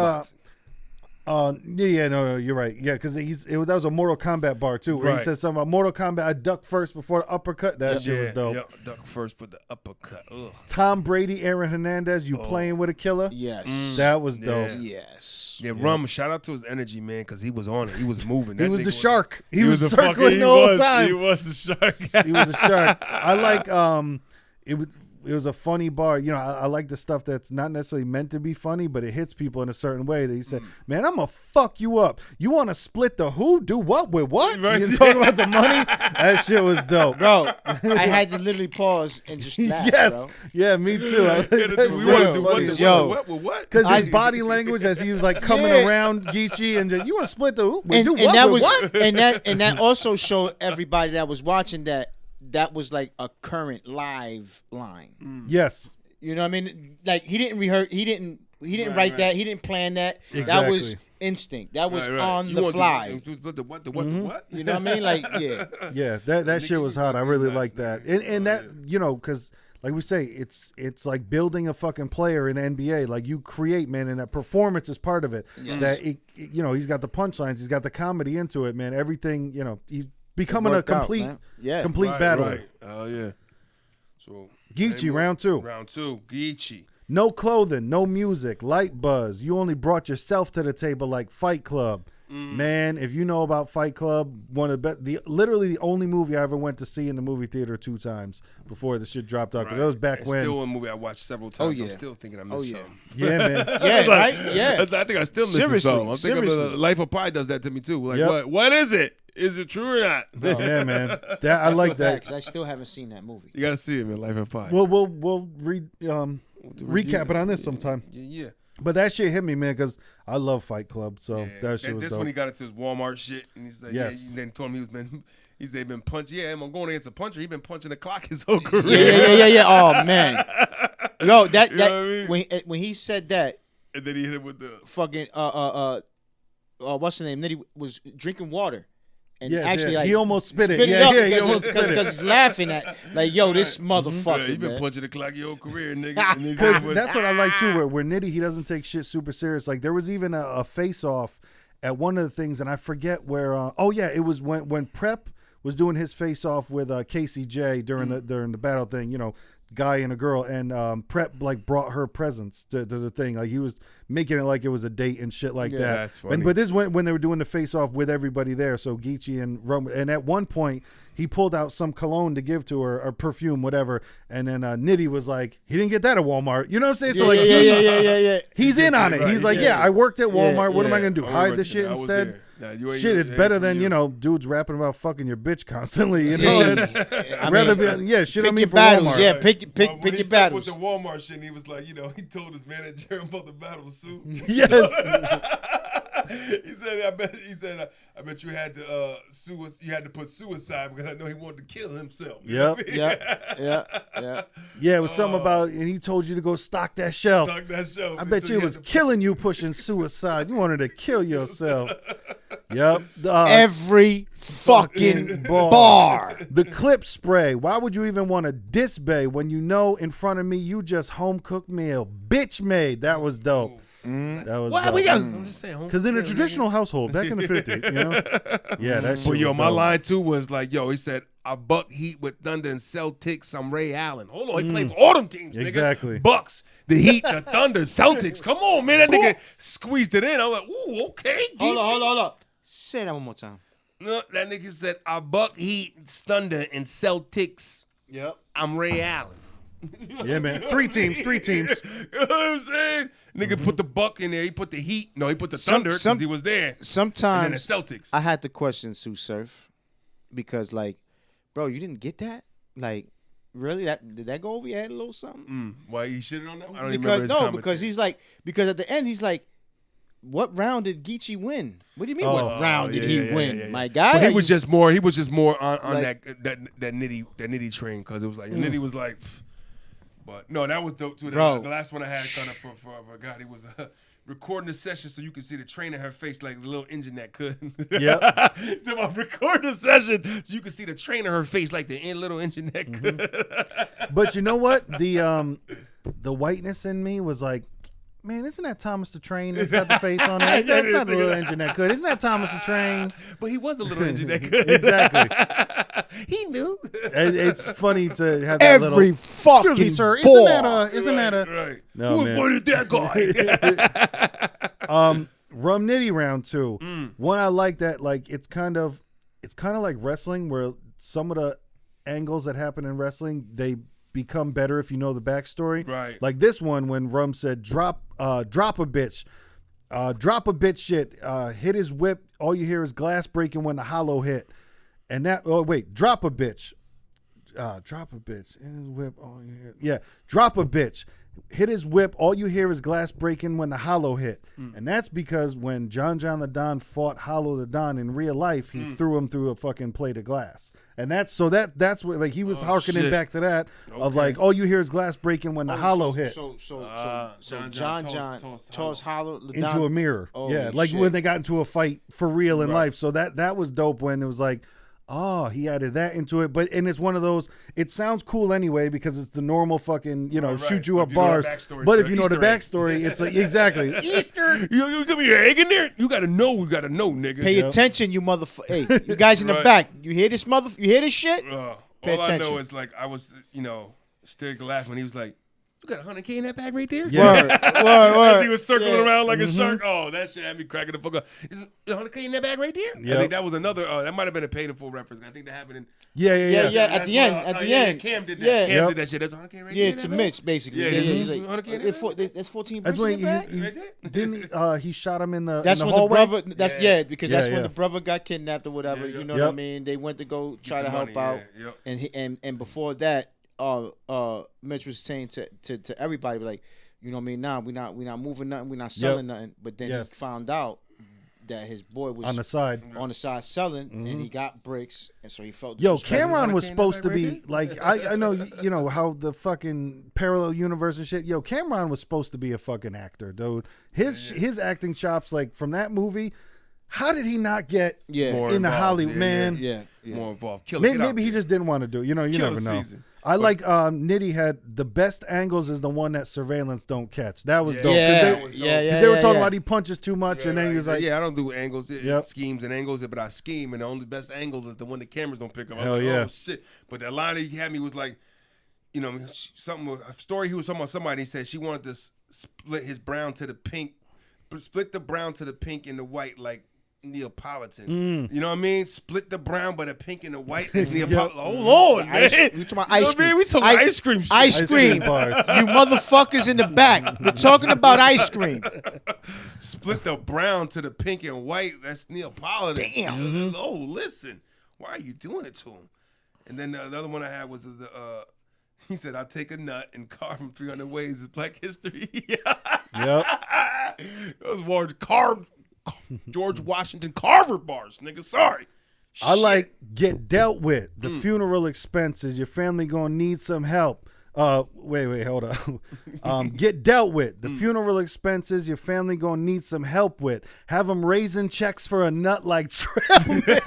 no, you're right. Yeah, because that was a Mortal Kombat bar too, where he said something about Mortal Kombat. I duck first before the uppercut. That shit was dope. Yeah, duck first for the uppercut. Ugh. Tom Brady, Aaron Hernandez, playing with a killer. Yes, that was dope. Yes. Yeah, Rum. Shout out to his energy, man, because he was on it. He was moving. He was the shark. He was circling the whole time. He was the shark. He was a shark. I like it was a funny bar. I like the stuff that's not necessarily meant to be funny, but it hits people in a certain way. That he said, man, I'm going to fuck you up. You want to split the who? Do what with what? Right. You talking about the money? That shit was dope. Bro, I had to literally pause and just laugh, yes. bro. Yeah, me too. We want to do what? Because his body language as he was like coming around Geechee and just, you want to split the who? And that also showed everybody that was watching that that was like a current live line. Yes. You know what I mean? Like he didn't rehearse. He didn't write that. He didn't plan that. Exactly. That was instinct. That was on the fly. The what? You know what I mean? Like Yeah, that shit was hot. I really like that. And that, you know, because like we say, it's like building a fucking player in NBA. Like you create, man, and that performance is part of it. Yes. That you know, he's got the punchlines, he's got the comedy into it, man. Everything, you know, he's becoming a complete battler. Right. Oh yeah. So Geechee, round two. Round two, Geechee. No clothing, no music, light buzz. You only brought yourself to the table like Fight Club. Man, if you know about Fight Club, one of literally the only movie I ever went to see in the movie theater 2 times before the shit dropped out. Because that was back when. Still a movie I watched several times. I'm still thinking I missed something. Yeah, man. yeah, right? Yeah. I think I still miss something. I'm thinking Life of Pi does that to me too. Like, what is it? Is it true or not? Yeah, man. I like that. I still haven't seen that movie. You gotta see it, man. Life of Pi. We'll recap it on this sometime. Yeah. But that shit hit me, man, because I love Fight Club. So that shit was this dope. when he got into his Walmart shit, and he's like, yes. Then told him he's been punched. Yeah, I'm going against a puncher. He's been punching the clock his whole career. Yeah. Oh man, yo, that You know what I mean? when he said that, and then he hit him with the fucking what's the name? Then he was drinking water. And Yes, actually, like, he almost spit it. He almost spit it. Because he's laughing at, like, yo, this motherfucker. He's been man. punching the clock your whole career, nigga. Because that's what I like too. Where Nitty, he doesn't take shit super serious. Like there was even a face off at one of the things, and I forget where. It was when Prep was doing his face off with Casey J during the battle thing. You know, guy and a girl, and Prep like brought her presents to the thing. Like he was making it like it was a date and shit like that. That's funny. But this is when they were doing the face off with everybody there. So Geechee and Rum, and at one point he pulled out some cologne to give to her, or perfume, whatever. And then Nitty was like, he didn't get that at Walmart. You know what I'm saying? So Yeah. He's in on it. He's like, I worked at Walmart. What am I gonna do? I Hide worked the shit there. I was instead? there. Yeah, Shit, it's better than, you know, dudes rapping about fucking your bitch constantly. You know, it's rather be shit on me for battles. Walmart. Yeah, pick your battles. With the Walmart shit, and he was like, you know, he told his manager about the battle suit. Yes. He said, I bet you had to you had to put suicide because I know he wanted to kill himself. You know what I mean? Yeah, it was something about, and he told you to go stock that shelf. Stock that shelf. I bet you it was killing you pushing suicide. You wanted to kill yourself. Yep. Every fucking bar. The clip spray. Why would you even want to disbay when you know in front of me you just home cooked meal bitch made? That was dope. That was dope. I'm just saying. Because in a traditional household back in the 50s, you know? Yeah, that shit But was my dope. line too was like, he said, I buck Heat with Thunder and Celtics. I'm Ray Allen. Hold on, he played for all them teams, nigga. Exactly. Bucks, the Heat, the Thunder, Celtics. Come on, man. That nigga squeezed it in. I was like, ooh, okay. Hold on. Say that one more time. No, that nigga said, I buck Heat, Thunder, and Celtics. Yep. I'm Ray Allen. Yeah, man. Three teams. You know what I'm saying? Nigga put the Buck in there. He put the Heat. No, he put the Thunder because he was there. Sometimes and then the Celtics. I had to question Sue Surf because, like, bro, you didn't get that? Like, really? Did that go over your head a little something? Why he shitted on that? I don't even remember his because because at the end he's like, what round did Geechee win? What do you mean? What round did he win, my guy? But he was just more on like, that nitty train because it was like Nitty was like. But no, that was dope too. The last one I had kind of for God, he was recording the session so you could see the train in her face like the little engine that could. Yep. So I'm recording the session so you could see the train in her face like the little engine that could. But you know what? The whiteness in me was like, man, isn't that Thomas the Train that's got the face on it? That's not the little engine that could. Isn't that Thomas the Train? But he was a little engine that could. Exactly. He knew. It's funny to have that every fucking. Excuse me, sir. Bar. Isn't that a? Right. No, Who man. avoided that guy? Rum Nitty round 2. One I like that, like it's kind of like wrestling where some of the angles that happen in wrestling they become better if you know the backstory. Right. Like this one when Rum said drop a bitch. Drop a bitch shit. Hit his whip. All you hear is glass breaking when the hollow hit. And that drop a bitch. drop a bitch. Hit his whip. All you hear. Yeah, drop a bitch. Hit his whip. All you hear is glass breaking when the hollow hit. And that's because when John the Don fought Hollow the Don in real life, he threw him through a fucking plate of glass. And that's what like he was hearkening back to that of like all you hear is glass breaking when the hollow hit. So John tossed Hollow the into Don a mirror. Holy Yeah, like shit. when they got into a fight for real in life. So that was dope when it was like, oh, he added that into it. And it's one of those, it sounds cool anyway because it's the normal fucking, shoot you up bars. But if you know the backstory, it's like, exactly. Easter. You give me your egg in there? You got to know, nigga. Pay attention, you motherfucker. Hey, you guys in the back. You hear this you hear this shit? Pay all attention. I know is like, I was, still laughing when he was like, you got $100K in that bag right there? Yeah. Word. As he was circling around like a shark. Oh, that shit had me cracking the fuck up. Is $100K in that bag right there? Yep. I think that was another. That might have been a painful reference. I think that happened in. Yeah. At the end. Cam did that. Yeah. Cam did that shit. That's $100K right there. Yeah, to Mitch basically. Yeah, he's like, 100K in that that's 14 That's bricks in when the bag? didn't he shot him in the That's in the when hallway? the brother. That's because that's when Yeah. the brother got kidnapped or whatever. Yeah, You know Yep. what I mean? They went to go try to help out, and before that, Mitch was saying to everybody like, you know what I mean? Nah, we not moving nothing. We not selling nothing. But then he found out that his boy was on the side selling, and he got bricks, and so he felt. Yo, disrespected. Cameron was supposed to be like I know how the fucking parallel universe and shit. Yo, Cameron was supposed to be a fucking actor, dude. His acting chops like from that movie. How did he not get more in the involved, Hollywood man? Yeah. More involved. Maybe he just didn't want to do it. You never know. Season. I like Nitty had the best angles is the one that surveillance don't catch. That was dope. Because they were talking about he punches too much, and then he was like, I don't do angles, schemes and angles, but I scheme, and the only best angle is the one the cameras don't pick up. Hell yeah. Oh, shit. But that line he had me was like, a story he was talking about somebody, he said she wanted to split his brown to the pink, split the brown to the pink and the white like Neapolitan. You know what I mean? Split the brown, but the pink and the white is Neapolitan. Oh, Lord, man. We talking about ice cream. We talking ice cream shit. Ice cream bars. You motherfuckers in the back. We're talking about ice cream. Split the brown to the pink and white. That's Neapolitan. Damn. Oh, listen. Why are you doing it to him? And then the other one I had was he said, I'll take a nut and carve him 300 ways. It's Black History. Yep. Those words carved. George Washington Carver bars, nigga. Sorry. I like get dealt with. The funeral expenses. Your family gonna need some help. Wait, hold up. Get dealt with. The funeral expenses. Your family gonna need some help with. Have them raising checks for a nut like trail mix.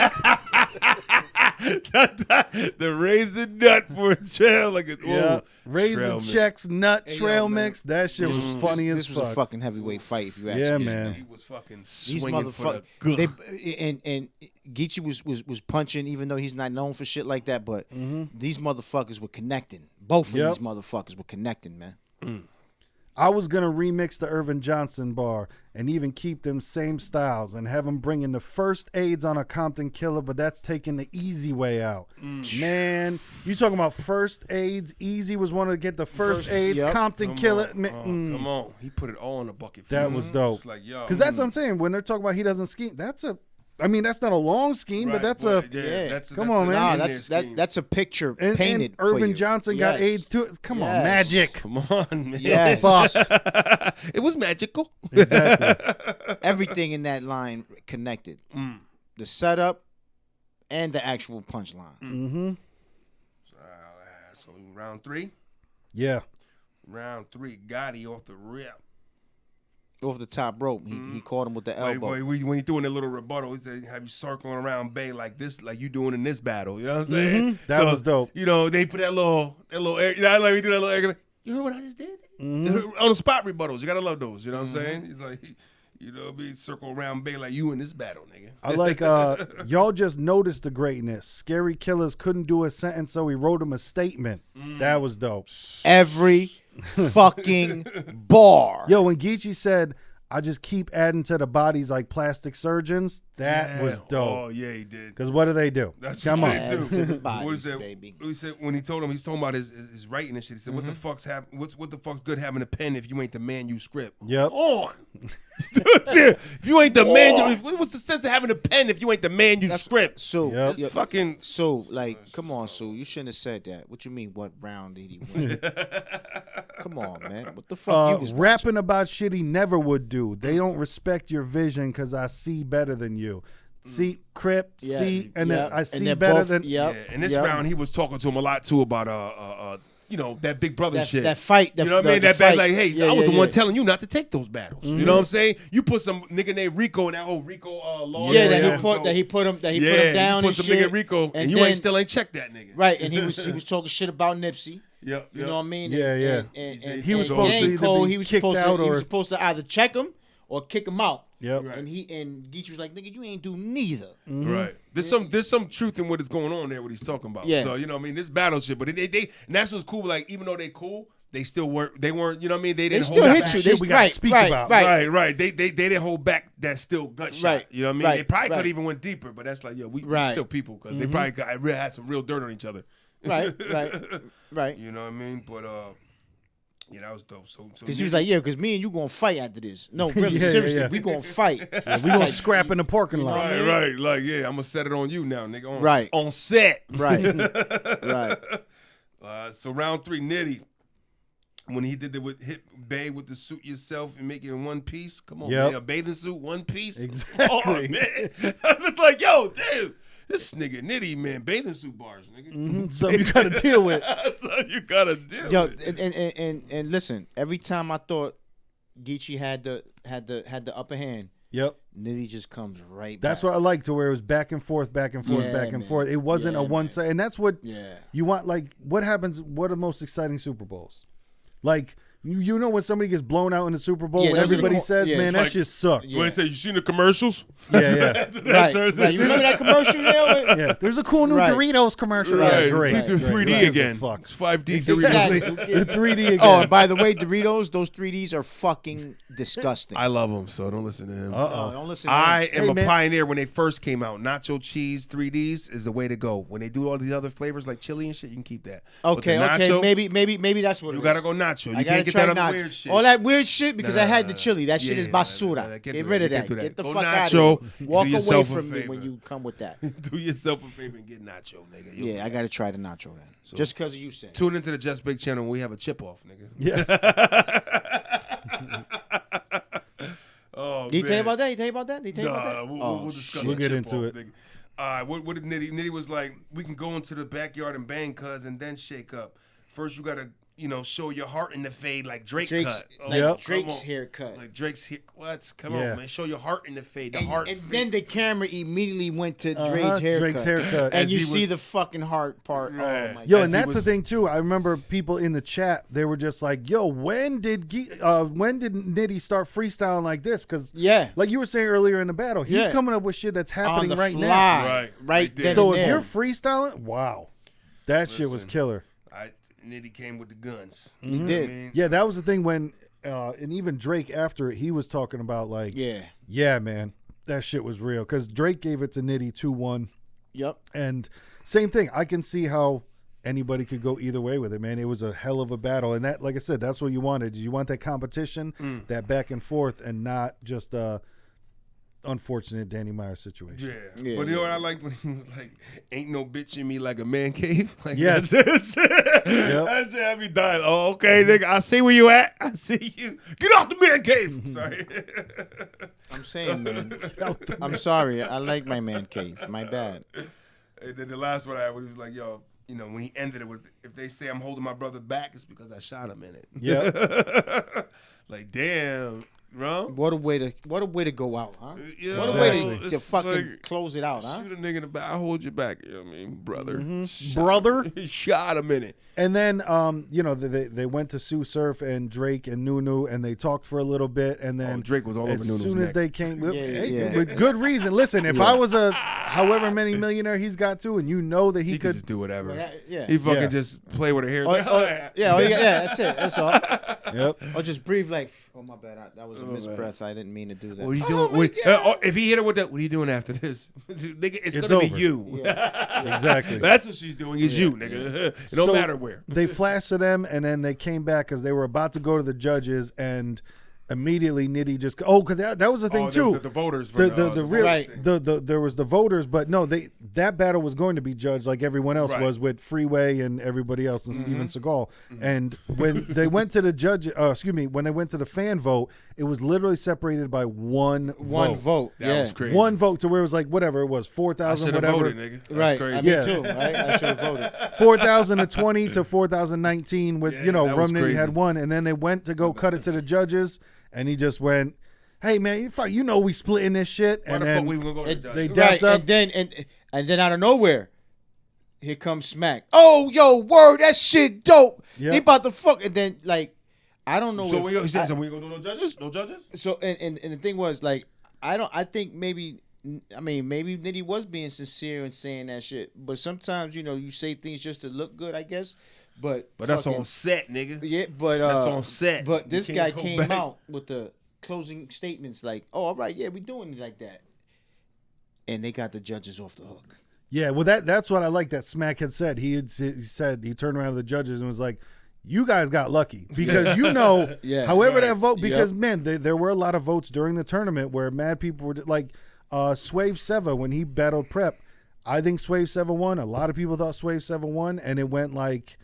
The raisin nut for a trail like a Raisin checks, nut, trail mix. That shit was funny as fuck. This was a fucking heavyweight fight, if you ask me. Yeah, man. He was fucking These swinging for the and Geechee was punching, even though he's not known for shit like that. But these motherfuckers were connecting. Both of these motherfuckers were connecting, man. I was gonna remix the Irvin Johnson bar and even keep them same styles and have them bring in the first aids on a Compton killer, but that's taking the easy way out. Man, you talking about first aids? Easy was one to get the first aids. Compton killer. Come on, he put it all in a bucket. That was dope. Because that's what I'm saying. When they're talking about he doesn't scheme, that's not a long scheme, but that's come on, man. That's a picture and painted. And Irvin for you. Johnson got AIDS too. Come on, magic. Come on, man. Yes. Fuck. It was magical. Exactly. Everything in that line connected. The setup and the actual punchline. Mm-hmm. So round 3. Yeah. Round 3. Gotti off the rip. Off the top rope, he caught him with the elbow. When he threw in a little rebuttal, he said, "Have you circling around Bay like this, like you doing in this battle?" You know what I'm saying? That was dope. They put that little air. Like we do that little air. You heard what I just did? On the spot rebuttals, you gotta love those. You know what I'm saying? He's like, be circle around Bay like you in this battle, nigga. I like y'all just noticed the greatness. Scary Killers couldn't do a sentence, so he wrote him a statement. That was dope. Every fucking bar. Yo, when Geechee said, I just keep adding to the bodies like plastic surgeons. That was dope. Oh yeah, he did. Because what do? That's Come what on. they do. To the What bodies, is that? baby. He said when he told him he's talking about his writing and shit. He said, "What the fuck's what the fuck's good having a pen if you ain't the manuscript?" Yep. On. If you ain't the man, what's the sense of having a pen if you ain't the manuscript? So, Yep. It's fucking. So, like, come on, Sue. You shouldn't have said that. What you mean? What round did he win? Come on, man. What the fuck you was rapping about shit he never would do. They don't respect your vision because I see better than you. See, Crip, see, and then I see better than. Yeah. In this round, he was talking to him a lot too about you know, that big brother shit. That fight. You know what I mean? That bad, like, hey, I was the one telling you not to take those battles. Mm-hmm. You know what I'm saying? You put some nigga named Rico in that whole Rico law. Yeah, that he put him down. You put some shit. nigga Rico, and you then, still ain't checked that nigga. Right, and he was talking shit about Nipsey. Yep. You know what I mean? Yeah. And He was supposed to either be kicked out or- he was supposed to either check him or kick him out. Yep. Right. And Geechee was like, "Nigga, you ain't do neither." Mm-hmm. Right. There's some truth in what is going on there, what he's talking about. Yeah. So, you know what I mean? This battle shit, but they and that's what's cool. Like, even though they cool, they weren't, you know what I mean? They didn't still hold hit back. you. Shit we gotta speak about. Right. They didn't hold back that still gut shot. Right. You know what I mean? Right. They probably Right. could even went deeper, but that's like, we still people because Mm-hmm. they probably had some real dirt on each other. Right. You know what I mean? But yeah, that was dope. So Because he was like, because me and you gonna fight after this. No, really, Yeah, seriously, yeah. we gonna fight. We gonna scrap in the parking lot. right. Like, yeah, I'm gonna set it on you now, nigga. On set. Right. Right. So round 3, Nitty. When he did hit Bay with the suit yourself and make it in one piece. Come on, Yep. man. A bathing suit, one piece. Exactly. Oh, man. I was like, yo, damn. This nigga Nitty, man, bathing suit bars, nigga. Mm-hmm. Something you gotta deal with. So you gotta deal Yo, with. and listen, every time I thought Geechee had the upper hand, Yep. Nitty just comes right That's back. what I like, to where it was back and forth, back and forth, Yeah, back and man. forth. It wasn't Yeah, a one man. side, and that's what Yeah. you want. Like, what happens? What are the most exciting Super Bowls? Like, you know, when somebody gets blown out in the Super Bowl, Yeah, when those are the everybody co- says, yeah, "Man, it's that like- shit sucked." Yeah. When they say, you seen the commercials? Yeah, Right. You remember that commercial there? yeah. There's a cool new Right. Doritos commercial. Right. Yeah, great. It's 3D Right. again. Fuck. It's 5D Exactly. Doritos. The 3D again. Oh, and by the way, Doritos, those 3Ds are fucking disgusting. I love him, so don't listen to him. No, don't listen to I him. am Hey, a man. pioneer when they first came out. Nacho cheese 3Ds is the way to go. When they do all these other flavors like chili and shit, you can keep that. But Okay, the nacho, maybe that's what you it gotta is. go nacho. You I can't gotta get try that other nacho. weird shit. All that weird shit because I had the Nah. chili. That shit is basura. Can't Get do rid that. of that. Can't do Get the Go fuck nacho. out of here. Do Walk away yourself a from me favor. when you come with that. Do yourself a favor and get nacho, nigga. You'll Yeah, I be- gotta try the nacho then. Just because you said. Tune into the Just Big channel when we have a chip off, nigga. Yes. Oh, Did he tell you man. about that? Did he tell you about that? Did he tell you Nah, about that? we'll discuss shit. We'll the get chip into off, it. Nigga. All right, what did Nitty? Nitty was like, we can go into the backyard and bang, cuz, and then shake up. First, you gotta, show your heart in the fade like Drake Drake's, cut. Oh, like Yep. Drake's come on. haircut. Like Drake's hair. What? Come Yeah. on, man. Show your heart in the fade. The and heart. and fade. then the camera immediately went to Drake's haircut. Drake's haircut. And As you he see was- the fucking heart part. Right. Oh my Yo, god. As and he that's was- the thing too. I remember people in the chat. They were just like, "Yo, when did Nitty start freestyling like this?" Because Yeah. like you were saying earlier in the battle, he's Yeah. coming up with shit that's On happening the right fly. now. Right. Right there. then So and if there. you're freestyling, wow, that shit was Listen. killer. Nitty came with the guns. He did. I mean, Yeah, that was the thing when, and even Drake after it, he was talking about like, Yeah. man, that shit was real. Because Drake gave it to Nitty 2-1. Yep. And same thing. I can see how anybody could go either way with it, man. It was a hell of a battle. And that, like I said, that's what you wanted. You want that competition, that back and forth, and not just unfortunate Danny Meyer situation. Yeah. But you know what I liked when he was like, ain't no bitch in me like a man cave? Like, Yes. That's it. That shit had me dying. Oh, okay, nigga. I see where you at. I see you. Get off the man cave. Sorry. I'm saying, man. I'm sorry. I like my man cave. My bad. And then the last one I had, he was like, yo, when he ended it with, if they say I'm holding my brother back, it's because I shot him in it. Yeah. Like, damn, bro. What a way to go out, huh? Yeah, What a way Exactly. to it's fucking like, close it out, huh? shoot a nigga in the back. I hold you back. You know what I mean, brother. Brother. He shot him in it. And then, they went to Sue Surf and Drake and Nunu, and they talked for a little bit. And then Drake was all over as Nunu's soon as neck. they came, Yeah. with good reason. Listen, if I was a however many millionaire he's got to, and you know that he He could could just do whatever. Yeah. He fucking Yeah. just play with her hair. Yeah, that's it. That's all. Yep. Or just breathe like, oh my bad, that was a misbreath. I didn't mean to do that. What are you doing? If he hit her with that, what are you doing after this? Nigga, it's gonna over. be you. Yeah. Exactly. That's what she's doing. Is you, nigga. It don't matter where. They flashed to them, and then they came back because they were about to go to the judges, and immediately Nitty just because that was the thing too. The voters. For the real there was the voters, but no, that battle was going to be judged like everyone else was with Freeway and everybody else and Steven Seagal. And when they went to the judge, when they went to the fan vote, it was literally separated by one vote. That was crazy. One vote to where it was like whatever it was 4,000 whatever. Voted, nigga. That's right, crazy. I mean too. Right, I should have voted. 4,020 to 4,019 with Rum Nitty crazy. had won, and then they went to go cut it to the judges. And he just went, "Hey man, you know we splitting this shit." And then we gonna go to the they judges? dapped up. And then out of nowhere, here comes Smack. Oh, yo, word, that shit dope. Yep. They about to fuck, and then like, I don't know. So if, he said, we gonna do no judges? No judges? So and the thing was like, I think maybe Nitty was being sincere and saying that shit, but sometimes you say things just to look good, I guess. But that's on set, nigga. Yeah, but that's on set. But this guy came back. out with the closing statements like, "Oh, all right, yeah, we doing it like that," and they got the judges off the hook. Yeah, well, that's what I like that Smack had said. He said he turned around to the judges and was like, "You guys got lucky because however that vote because man, there were a lot of votes during the tournament where mad people were like Swave Seva when he battled Prep. I think Swave Seva won. A lot of people thought Swave Seva won, and it went like."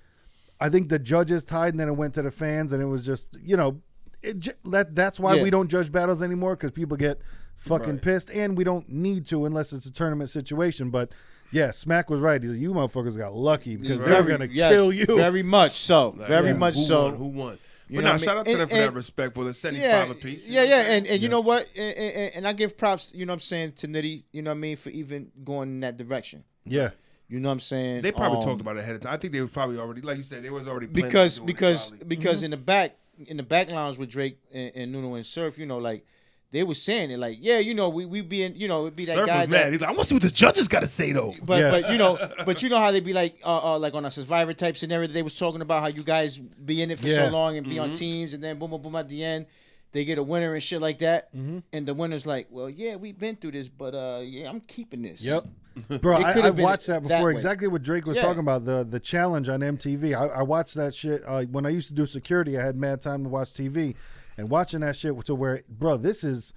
I think the judges tied, and then it went to the fans, and it was just, that's why we don't judge battles anymore because people get fucking pissed, and we don't need to unless it's a tournament situation. But yeah, Smack was right. He said, "You motherfuckers got lucky because they were gonna kill you." Very much so. Very much so. Who won? You But know no, what I shout out to mean? them for that respect for the 75 apiece. Yeah, and you know what? And I give props, you know what I'm saying, to Nitty, you know what I mean, for even going in that direction. Yeah. You know what I'm saying? They probably talked about it ahead of time. I think they was probably already, like you said, they was already planning because on doing it, because in the back lounge with Drake and Nuno and Surf, like they was saying it like, yeah, we be in, it'd be that Surf guy was mad. He's like, I want to see what the judges got to say though. But you know how they be like on a Survivor type scenario that they was talking about how you guys be in it for so long and be on teams and then boom boom boom at the end they get a winner and shit like that and the winner's like, well, yeah, we've been through this, but I'm keeping this. Yep. Bro, I've watched that before. Exactly what Drake was talking about, the challenge on MTV. I watched that shit. When I used to do security, I had mad time to watch TV. And watching that shit to where, bro, this is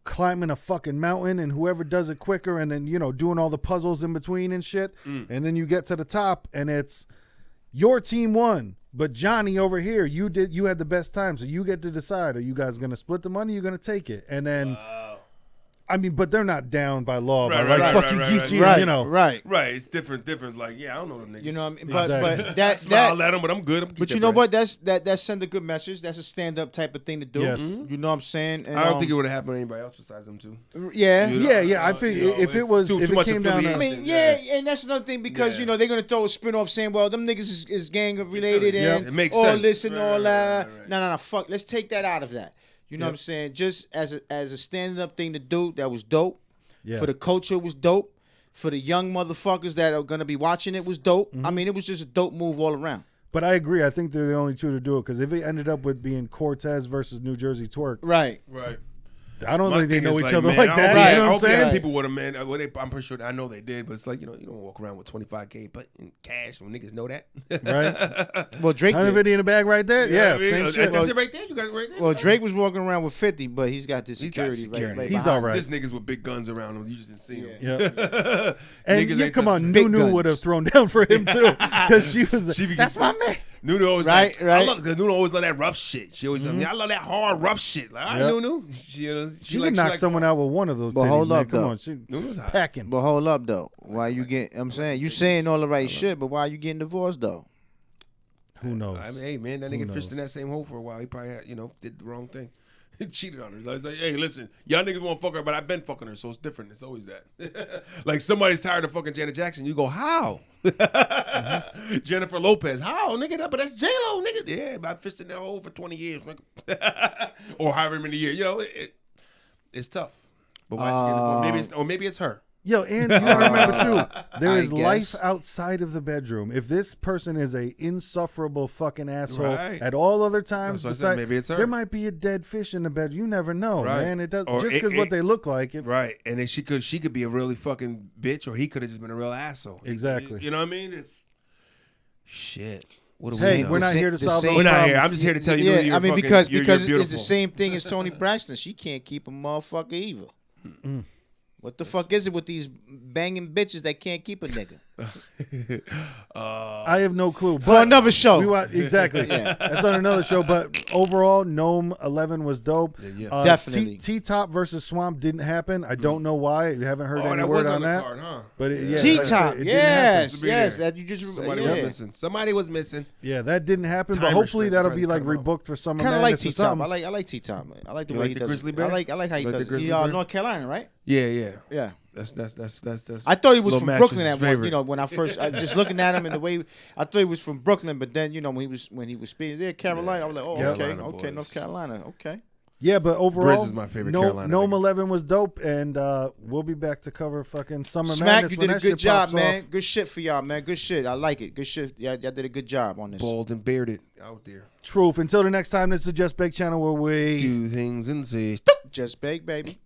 climbing a fucking mountain and whoever does it quicker and then, doing all the puzzles in between and shit. And then you get to the top and it's your team won. But Johnny over here, you had the best time. So you get to decide, are you guys going to split the money? You're going to take it. And then... I mean, but they're not down by law, fucking Geechee, Right. It's different. Like, yeah, I don't know them niggas. You know what I mean? Exactly. But that smile at them, but I'm good. But you know what? That send a good message. That's a stand up type of thing to do. Yes. You know what I'm saying? And, I don't think it would have happened to anybody else besides them two. Yeah. I think if it came down to, I mean, and that's another thing because they're gonna throw a spin off saying, well, them niggas is gang related and it makes all sense. this and all that. Right. No, fuck. Let's take that out of that. You know what I'm saying? Just as a stand up thing to do, that was dope. Yeah. For the culture was dope. For the young motherfuckers that are gonna be watching it was dope. I mean, it was just a dope move all around. But I agree. I think they're the only two to do it because if it ended up with being Cortez versus New Jersey Twerk, right. I don't think they know each other man, like that. You know what I'm saying? People would have, man. I'm pretty sure I know they did, but it's like you don't walk around with $25K but in cash when niggas know that, right? Well, Drake $150 in the bag right there. Yeah, same shit. That's it right there. You got it right there. Well, Drake was walking around with 50, but he's got this security. Right He's all right. There's niggas with big guns around him. You just didn't see him. Yeah. And come on, big Nunu would have thrown down for him too because she was. That's my man. Nuno always right. Nuno always love that rough shit. She always I love that hard rough shit. Like, Nunu, she can knock someone out with one of those. But titties, hold man. up, Come though. on, she Nunu's hot. packing. But hold up though. Why you get? I'm saying you saying all the right shit, but why you getting divorced though? Who knows? I mean, hey man, that nigga fished in that same hole for a while. He probably had, did the wrong thing. He cheated on her. I was like, hey, listen, y'all niggas won't fuck her, but I've been fucking her, so it's different. It's always that. Like somebody's tired of fucking Janet Jackson. You go, how? Jennifer Lopez, how, nigga? But that's J-Lo, nigga. Yeah, but I fished in that hole for 20 years, nigga. Or however many years. It's tough. But why she getting divorced? Maybe it's her. Yo, and you gotta remember too, there I is guess. life outside of the bedroom. If this person is a insufferable fucking asshole Right. at all other times, That's what I said, besides, maybe it's her. there might be a dead fish in the bed. You never know, Right. man. It does Or just it- because what they look like. Right, and then she could be a really fucking bitch, or he could have just been a real asshole. Exactly. You know what I mean? It's shit. What do we Hey, know? we're not here to the solve same- those We're not problems. here. I'm just here to tell you. Yeah, you're I mean fucking- because you're it's the beautiful. same thing as Toni Braxton. She can't keep a motherfucker either. What the fuck is it with these banging bitches that can't keep a nigga? I have no clue. For another show. Exactly. Yeah. That's on another show. But overall, Nome 11 was dope. Yeah. Definitely. T-Top versus Swamp didn't happen. I don't know why. You haven't heard Oh, any that word was on on the that. card, huh? But yeah, T like I Top, said, it didn't happen. yes, To be yes. there. That you just Somebody yeah. was missing. Somebody was missing. Yeah, that didn't happen. Time But hopefully restraint, that'll trying be to like cut 'em off. rebooked for Summer Kind of like Madness or T Top. something. I like T Top. I like the You way like he the does. Grizzly it. Bear? I like how he Like the does. Grizzly He Bear? North Carolina, right? Yeah. Yeah. That's. I thought he was Lil from Max Brooklyn is at his one. favorite. You know, when I first just looking at him and the way I thought he was from Brooklyn, but then you know when he was speaking there, Carolina, I was like, oh, Yeah. okay, Carolina okay, boys. North Carolina, okay. Yeah, but overall, Grizz is my favorite No, Carolina Nome nigga. 11 was dope, and we'll be back to cover fucking Summer Smack, Madness you when did a that good shit job, pops man. off. Good shit for y'all, man. Good shit. I like it. Good shit. Y'all did a good job on this. Bald and bearded out there. Truth. Until the next time, this is the Just Bake channel where we Do things and say. Just bake, baby.